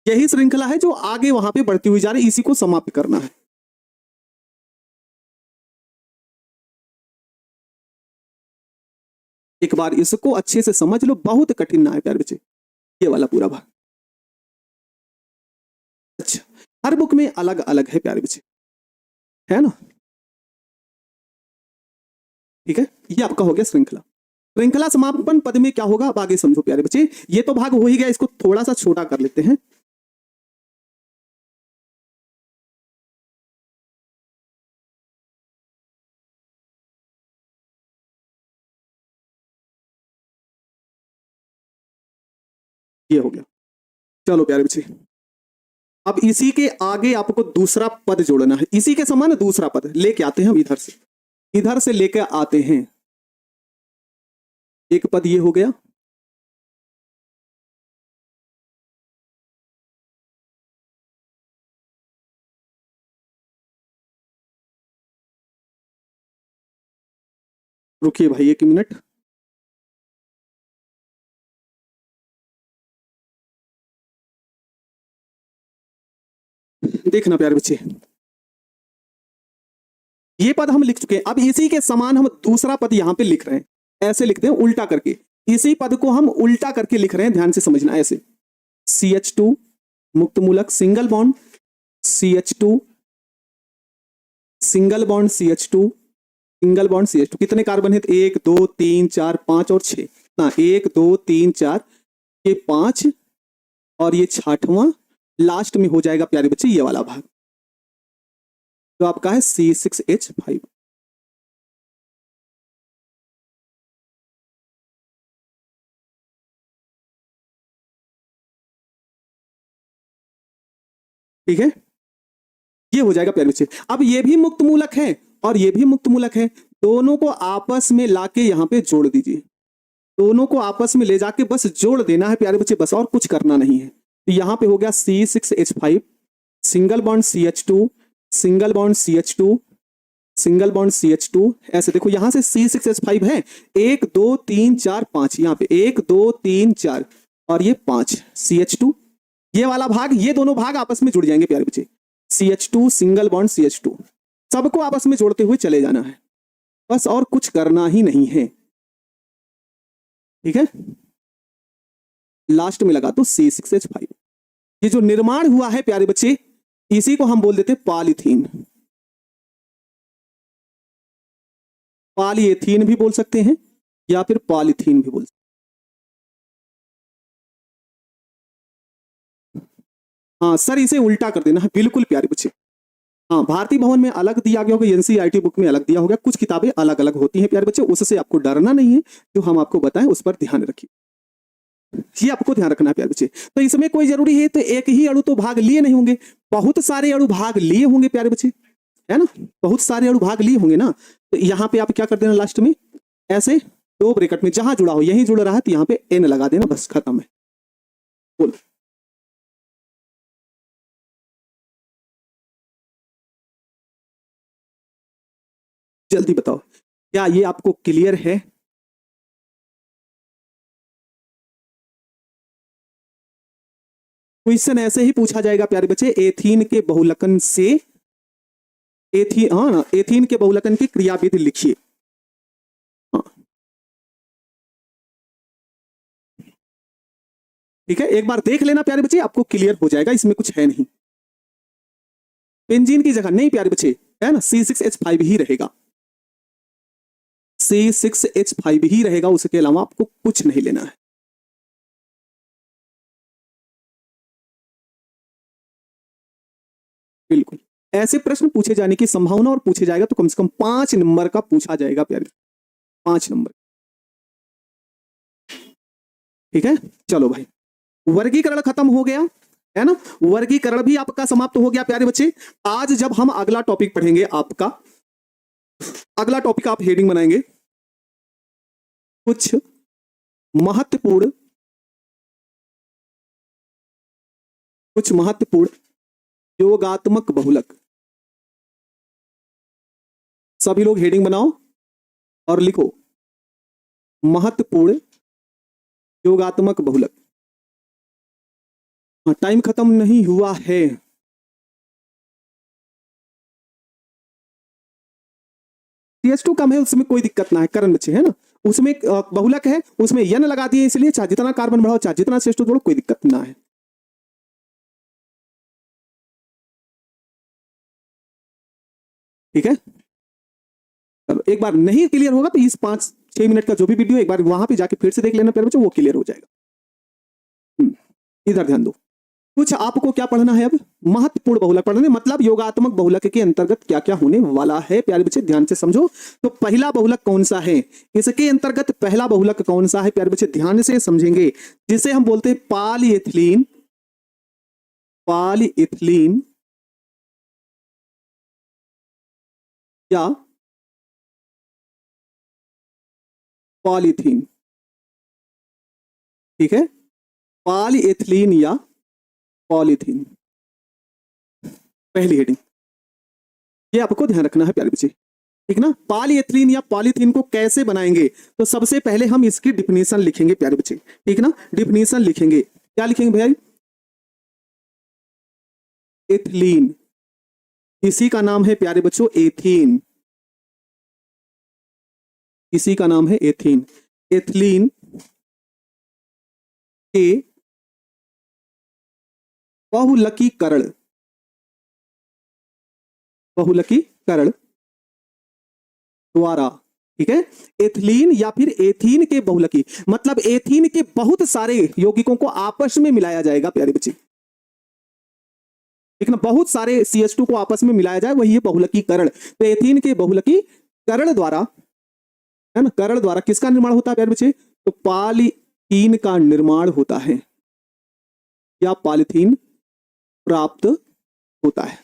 यही श्रृंखला है जो आगे वहां पे बढ़ती हुई जा रही, इसी को समाप्त करना है। एक बार इसको अच्छे से समझ लो, बहुत कठिन ना है प्यारे बच्चे ये वाला पूरा भाग। अच्छा, हर बुक में अलग अलग है प्यारे बच्चे, है ना। ठीक है, ये आपका हो गया श्रृंखला। श्रृंखला समापन पद में क्या होगा, अब आगे समझो प्यारे बच्चे। ये तो भाग हो ही गया, इसको थोड़ा सा छोटा कर लेते हैं। ये हो गया, चलो प्यारे बच्चे, अब इसी के आगे आपको दूसरा पद जोड़ना है, इसी के समान दूसरा पद लेके आते हैं हम इधर से लेकर आते हैं। एक पद ये हो गया, रुकिए भाई एक मिनट, देखना प्यारे बच्चे, ये पद हम लिख चुके हैं। अब इसी के समान हम दूसरा पद यहां पे लिख रहे हैं, ऐसे लिखते हैं उल्टा करके, इसी पद को हम उल्टा करके लिख रहे हैं, ध्यान से समझना। ऐसे CH2 मुक्त मूलक single bond CH2 single bond CH2 single bond CH2, कितने कार्बन है, 1 2 3 4 5 और 6 ना, 1 2 3 4, ये 5 और ये 6वां लास्ट में हो जाएगा प्यारे बच्चे ये वाला भाग, तो आपका है C6H5। ठीक है, ये हो जाएगा प्यारे बच्चे। अब ये भी मुक्त मूलक है और ये भी मुक्त मूलक है, दोनों को आपस में लाके यहां पे जोड़ दीजिए, दोनों को आपस में ले जाके बस जोड़ देना है प्यारे बच्चे, बस और कुछ करना नहीं है। तो यहां पे हो गया C6H5 single bond CH2 single bond CH2 single bond CH2। ऐसे देखो यहां से C6H5 है, 1 2 3 4 5, यहां पे 1 2 3 4 और ये 5 CH2, ये वाला भाग, ये दोनों भाग आपस में जुड़ जाएंगे प्यारे बच्चे, CH2 सिंगल बॉन्ड CH2, सबको आपस में जोड़ते हुए चले जाना है, बस और कुछ करना ही नहीं है। ठीक है, लास्ट में लगा तो C6H5। ये जो निर्माण हुआ है प्यारे बच्चे, इसी को हम बोल देते पॉलीथीन, पॉलीएथीन भी बोल सकते हैं या फिर पॉलीथीन भी बोल सकते हैं। हाँ सर, इसे उल्टा कर देना है, बिल्कुल प्यारे बच्चे। हाँ, भारतीय भवन में अलग दिया गया होगा, NCERT बुक में अलग दिया होगा, कुछ किताबें अलग अलग होती हैं प्यारे बच्चे, उससे आपको डरना नहीं है, जो हम आपको बताएं उस पर ध्यान रखिए, ये आपको ध्यान रखना है प्यारे बच्चे। तो इसमें कोई जरूरी है तो एक ही अणु तो भाग लिए नहीं होंगे, बहुत सारे अणु भाग लिए होंगे प्यारे बच्चे, है ना, बहुत सारे अणु भाग लिए होंगे ना। तो यहाँ पे आप क्या कर देना, लास्ट में ऐसे 2 ब्रैकेट में जहां जुड़ा हो, यही जुड़ रहा है तो यहाँ पे N लगा देना, बस खत्म है। बोल, जल्दी बताओ, क्या ये आपको क्लियर है? क्वेश्चन ऐसे ही पूछा जाएगा प्यारे बच्चे, एथीन के बहुलकन से, एथीन, हाँ ना, एथीन के बहुलकन की क्रियाविधि लिखिए। हाँ ठीक है, एक बार देख लेना प्यारे बच्चे, आपको क्लियर हो जाएगा, इसमें कुछ है नहीं। बेंजीन की जगह नहीं प्यारे बच्चे, है ना, C6H5 ही रहेगा, C6H5 ही रहेगा, उसके अलावा आपको कुछ नहीं लेना है। बिल्कुल, ऐसे प्रश्न पूछे जाने की संभावना, और पूछे जाएगा तो कम से कम 5 नंबर का पूछा जाएगा प्यारे, 5 नंबर। ठीक है, चलो भाई, वर्गीकरण खत्म हो गया, है ना, वर्गीकरण भी आपका समाप्त हो गया प्यारे बच्चे। आज जब हम अगला टॉपिक पढ़ेंगे, आपका अगला टॉपिक आप हेडिंग बनाएंगे, कुछ महत्वपूर्ण योगात्मक बहुलक। सभी लोग हेडिंग बनाओ और लिखो महत्वपूर्ण योगात्मक बहुलक। टाइम खत्म नहीं हुआ है। CH2 कम है, उसमें कोई दिक्कत ना है करण बच्चे, है ना, उसमें बहुलक है, उसमें यन लगा दिए, इसलिए चाहे जितना कार्बन बढ़ाओ, चाहे जितना CH2 जोड़ो, कोई दिक्कत ना है। ठीक है, चलो, एक बार नहीं क्लियर होगा तो इस 5-6 मिनट का जो भी वीडियो, एक बार वहां पे जाके फिर से देख लेना प्यारे बच्चों, वो क्लियर हो जाएगा। इधर ध्यान दो, कुछ आपको क्या पढ़ना है अब, महत्वपूर्ण बहुलक पढ़ना है, मतलब योगात्मक बहुलक के अंतर्गत क्या क्या होने वाला है प्यारे बच्चे, ध्यान से समझो। तो पहला बहुलक कौन सा है, इसके अंतर्गत पहला बहुलक कौन सा है प्यारे बच्चे, ध्यान से समझेंगे, जिसे हम बोलते हैं पॉलीएथिलीन, पॉलीएथिलीन या पॉलीथीन। ठीक है, पॉलीएथिलीन या पॉलीथीन, पहली हेडिंग, ये आपको ध्यान रखना है प्यारे बच्चे, ठीक ना। पॉलीएथिलीन या पॉलीथीन को कैसे बनाएंगे, तो सबसे पहले हम इसकी डिफिनीशन लिखेंगे प्यारे बच्चे, ठीक ना, डिफिनीशन लिखेंगे, क्या लिखेंगे भैया, एथिलीन, इसी का नाम है प्यारे बच्चों एथीन, इसी का नाम है एथीन। एथिलीन के बहुलकीकरण, बहुलकीकरण द्वारा, ठीक है, एथिलीन या फिर एथीन के बहुलकी, मतलब एथीन के बहुत सारे यौगिकों को आपस में मिलाया जाएगा प्यारे बच्चे, ठीक ना, बहुत सारे CH2 को आपस में मिलाया जाए, वही है बहुलकीकरण। तो एथीन के बहुलकीकरण द्वारा, है ना, करण द्वारा किसका निर्माण होता है प्यारे बच्चे, तो पॉलीथीन का निर्माण होता है या पॉलीथीन प्राप्त होता है।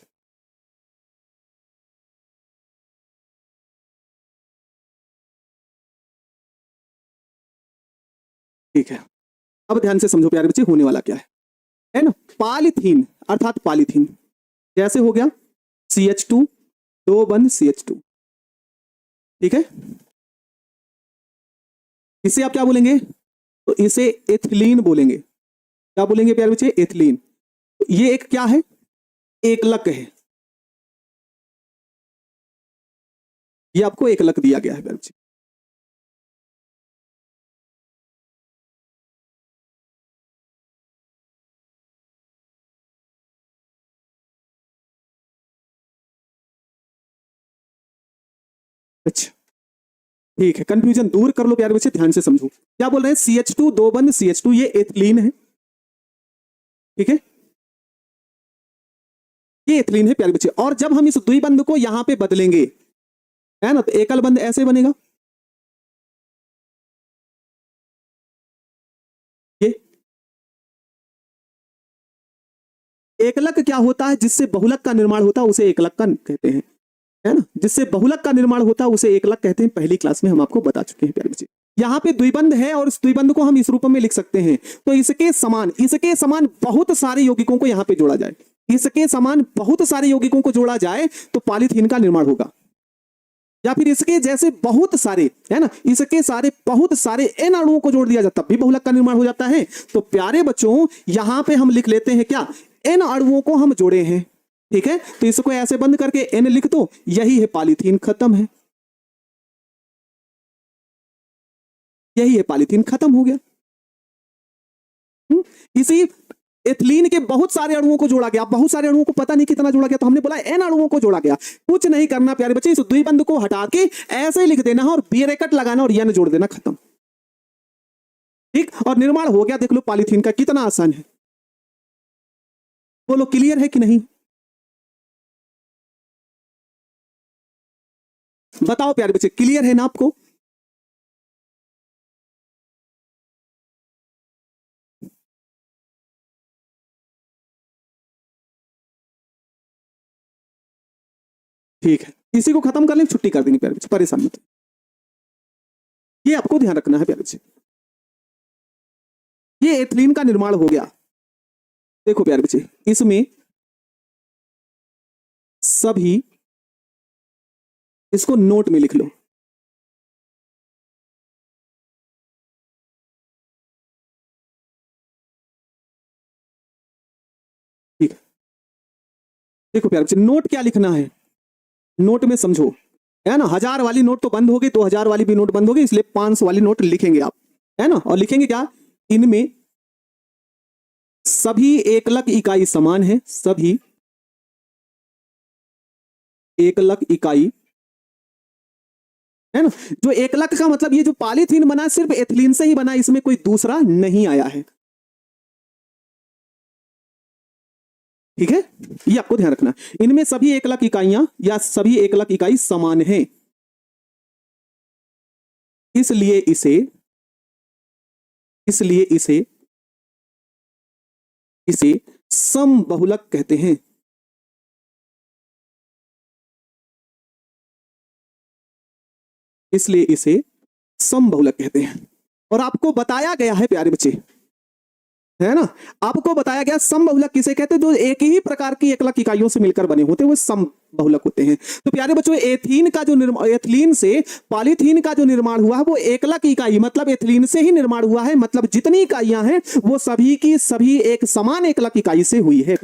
ठीक है, अब ध्यान से समझो प्यारे बच्चे, होने वाला क्या है ना, पॉलीथीन अर्थात पॉलीथीन जैसे हो गया CH2 दो बंद CH2, ठीक है, इसे आप क्या बोलेंगे, तो इसे एथिलीन बोलेंगे, क्या बोलेंगे प्यारे बच्चे, एथिलीन। तो ये एक क्या है, एकलक है, ये आपको एकलक दिया गया है प्यारे बच्चे। अच्छा, ठीक है, कंफ्यूजन दूर कर लो प्यारे बच्चे, ध्यान से समझो, क्या बोल रहे हैं, CH2 दो बंद CH2, ये एथिलीन है, ठीक है, ये एथिलीन है प्यारे बच्चे, और जब हम इस द्विबंध को यहां पे बदलेंगे, है ना, तो एकल बंध ऐसे बनेगा, ये एकलक क्या होता है, जिससे बहुलक का निर्माण होता है उसे एकलक का कहते हैं, है ना, जिससे बहुलक का निर्माण होता है उसे एकलक कहते हैं, पहली क्लास में हम आपको बता चुके हैं प्यारे बच्चे। यहाँ पे द्विबंध है और इस द्विबंध को हम इस रूप में लिख सकते हैं, तो इसके समान बहुत सारे यौगिकों को यहाँ पे जोड़ा जाए, इसके समान बहुत सारे यौगिकों को जोड़ा जाए तो पॉलीथीन का निर्माण होगा, या फिर इसके जैसे बहुत सारे, है ना, इसके सारे बहुत सारे एन अणुओं को जोड़ दिया जाता तब भी बहुलक का निर्माण हो जाता है। तो प्यारे बच्चों यहां पे हम लिख लेते हैं क्या, एन अणुओं को हम जोड़े हैं, ठीक है, तो इसको ऐसे बंद करके एन लिख दो, यही है पॉलीथीन, खत्म है, यही है पॉलीथीन, खत्म हो गया। इसी एथिलीन के बहुत सारे अणुओं को जोड़ा गया, बहुत सारे अणुओं को पता नहीं कितना जोड़ा गया, तो हमने बोला एन अणुओं को जोड़ा गया। कुछ नहीं करना प्यारे बच्चे, इस द्विबंध को हटा के ऐसे ही लिख देना है और ब्रैकेट लगाना और एन जोड़ देना, खत्म। ठीक, और निर्माण हो गया। देख लो पॉलीथीन का कितना आसान है। बोलो क्लियर है कि नहीं? बताओ प्यारे बच्चे, क्लियर है ना आपको? ठीक है, इसी को खत्म कर लें, छुट्टी कर देंगे प्यारे बच्चे, परेशान मत। ये आपको ध्यान रखना है प्यारे बच्चे। ये एथिलीन का निर्माण हो गया। देखो प्यारे बच्चे, इसमें सभी, इसको नोट में लिख लो। ठीक है, देखो प्यारे बच्चे, नोट क्या लिखना है, नोट में समझो, है ना। 1000 वाली नोट तो बंद होगी, 2000 वाली भी नोट बंद होगी, इसलिए 500 वाली नोट लिखेंगे आप, है ना। और लिखेंगे क्या, इनमें सभी एकलक इकाई समान है, सभी एकलक इकाई, है ना। जो एकलक का मतलब ये जो पॉलीथीन बना सिर्फ एथिलीन से ही बना, इसमें कोई दूसरा नहीं आया है। ठीक है, ये आपको ध्यान रखना। इनमें सभी एकलक इकाइयां या सभी एकलक इकाई समान है, इसलिए इसे इसलिए इसे इसे समबहुलक कहते हैं। इसलिए इसे समबहुलक कहते हैं। और आपको बताया गया है प्यारे बच्चे, है ना, आपको बताया गया समबहुलक किसे कहते हैं, जो एक ही प्रकार की एकलक इकाइयों से मिलकर बने होते हैं, वो समबहुलक होते हैं। तो प्यारे बच्चों, एथीन का जो एथिलीन से पॉलीथीन का जो निर्माण हुआ है वो एकलक इकाई मतलब एथिलीन से ही निर्माण हुआ है, मतलब जितनी इकाइयां हैं वो सभी की सभी एक समान एकलक इकाई से हुई है।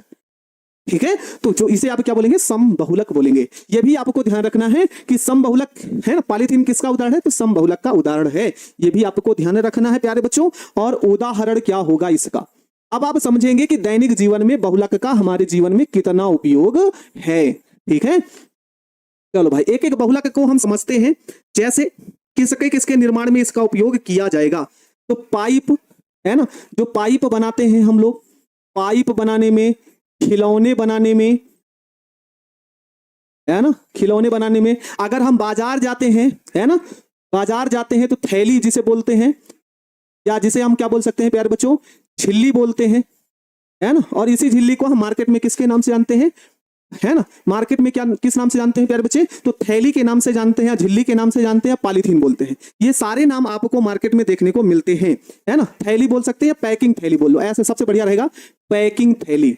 ठीक है, तो जो इसे आप क्या बोलेंगे, समबहुलक बोलेंगे। ये भी आपको ध्यान रखना है कि समबहुलक, है ना, पॉलीथीन किसका उदाहरण है, तो समबहुलक का उदाहरण है। ये भी आपको ध्यान रखना है प्यारे बच्चों। और उदाहरण क्या होगा इसका, अब आप समझेंगे कि दैनिक जीवन में बहुलक का हमारे जीवन में कितना उपयोग है। ठीक है, चलो भाई, एक एक बहुलक को हम समझते हैं, जैसे किसके किसके निर्माण में इसका उपयोग किया जाएगा। तो पाइप, है ना, जो पाइप बनाते हैं हम लोग, पाइप बनाने में, खिलौने बनाने में, है ना, खिलौने बनाने में। अगर हम बाजार जाते हैं, है ना, बाजार जाते हैं तो थैली जिसे बोलते हैं, या जिसे हम क्या बोल सकते हैं प्यारे बच्चों, झिल्ली बोलते हैं, है ना। और इसी झिल्ली को हम मार्केट में किसके नाम से जानते हैं, है ना, मार्केट में क्या किस नाम से जानते हैं प्यारे बच्चे, तो थैली के नाम से जानते हैं, झिल्ली के नाम से जानते हैं, पॉलीथीन बोलते हैं। ये सारे नाम आपको मार्केट में देखने को मिलते हैं, है ना। थैली बोल सकते हैं, पैकिंग थैली बोल लो, ऐसे सबसे बढ़िया रहेगा पैकिंग थैली।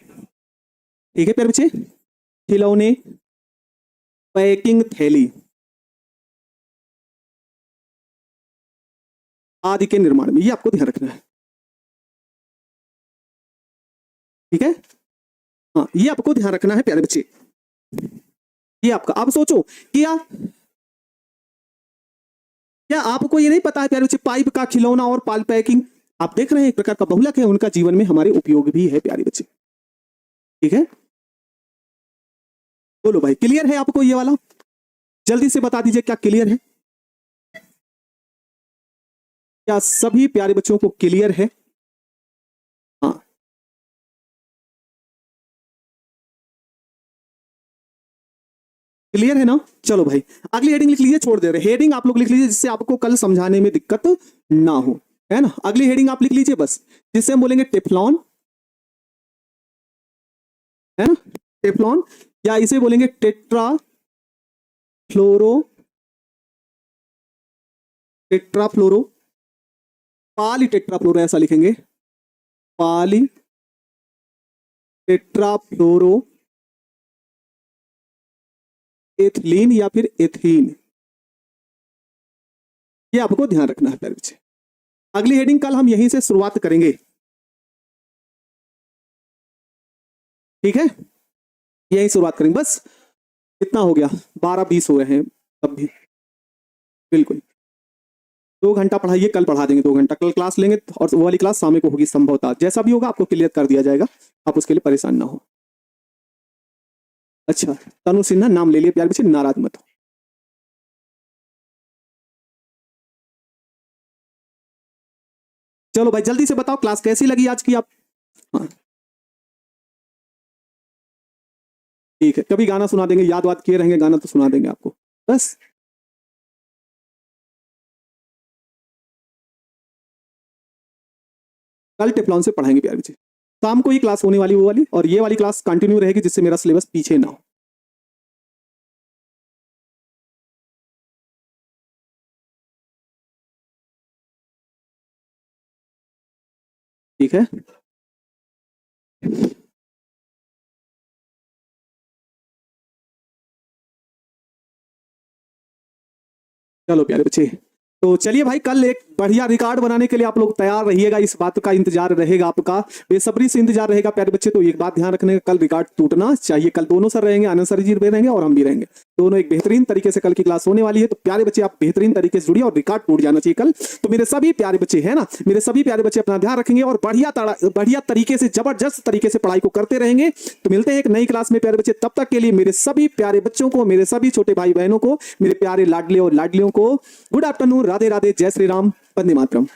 ठीक है प्यारे बच्चे, खिलौने, पैकिंग थैली आदि के निर्माण में, ये आपको ध्यान रखना है। ठीक है, हाँ, ये आपको ध्यान रखना है प्यारे बच्चे। ये आपका, आप सोचो क्या आपको ये नहीं पता है प्यारे बच्चे, पाइप का, खिलौना और पाल पैकिंग, आप देख रहे हैं एक प्रकार का बहुलक है, उनका जीवन में हमारे उपयोग भी है प्यारे बच्चे। ठीक है, बोलो भाई, क्लियर है आपको ये वाला? जल्दी से बता दीजिए, क्या क्लियर है? क्या सभी प्यारे बच्चों को क्लियर है? हाँ, क्लियर है ना। चलो भाई, अगली हेडिंग लिख लीजिए, छोड़ दे रहे हेडिंग आप लोग लिख लीजिए, जिससे आपको कल समझाने में दिक्कत ना हो, है ना। अगली हेडिंग आप लिख लीजिए बस, जिससे हम बोलेंगे टेफ्लॉन, है ना, टेफ्लॉन, या इसे बोलेंगे टेट्रा फ्लोरो, टेट्रा फ्लोरो, पाली टेट्रा फ्लोरो, ऐसा लिखेंगे, पाली टेट्रा फ्लोरो एथिलीन या फिर एथीन, ये आपको ध्यान रखना है प्यारे बच्चे। अगली हेडिंग कल हम यहीं से शुरुआत करेंगे। ठीक है, यही शुरुआत करेंगे, बस इतना हो गया, 12-20 हो रहे हैं तब भी, बिल्कुल। 2 घंटा पढ़ाइए, कल पढ़ा देंगे 2 घंटा, कल क्लास लेंगे और वो वाली क्लास शाम को होगी संभवतः, जैसा भी होगा आपको क्लियर कर दिया जाएगा, आप उसके लिए परेशान ना हो। अच्छा, तनु सिन्हा नाम ले लिए प्यारे बच्चे, नाराज मत हो। चलो भाई जल्दी से बताओ क्लास कैसी लगी आज की आप। हाँ ठीक है, कभी गाना सुना देंगे, याद वाद किए रहेंगे गाना तो सुना देंगे आपको बस। कल टेफ्लॉन से पढ़ाएंगे प्यारे बच्चे, शाम को ही क्लास होने वाली वो वाली, और ये वाली क्लास कंटिन्यू रहेगी जिससे मेरा सिलेबस पीछे ना हो। ठीक है, चलो प्यारे बच्चे, तो चलिए भाई कल एक बढ़िया रिकॉर्ड बनाने के लिए आप लोग तैयार रहिएगा, इस बात का इंतजार रहेगा आपका, बेसब्री से इंतजार रहेगा प्यारे बच्चे। तो एक बात ध्यान रखने का, कल रिकॉर्ड टूटना चाहिए, कल दोनों सर रहेंगे, आनंद सर जी भी रहेंगे और हम भी रहेंगे, दोनों एक बेहतरीन तरीके से कल की क्लास होने वाली है। तो प्यारे बच्चे आप बेहतरीन तरीके से जुड़िए और रिकॉर्ड टूट जाना चाहिए कल। तो मेरे सभी प्यारे बच्चे है ना, मेरे सभी प्यारे बच्चे अपना ध्यान रखेंगे और बढ़िया तरीके से, जबरदस्त तरीके से पढ़ाई को करते रहेंगे। तो मिलते हैं एक नई क्लास में प्यारे बच्चे, तब तक के लिए मेरे सभी प्यारे बच्चों को, मेरे सभी छोटे भाई बहनों को, मेरे प्यारे लाडले और लाडलियों को गुड आफ्टरनून, राधे राधे, जय श्री राम, वंदे मातरम।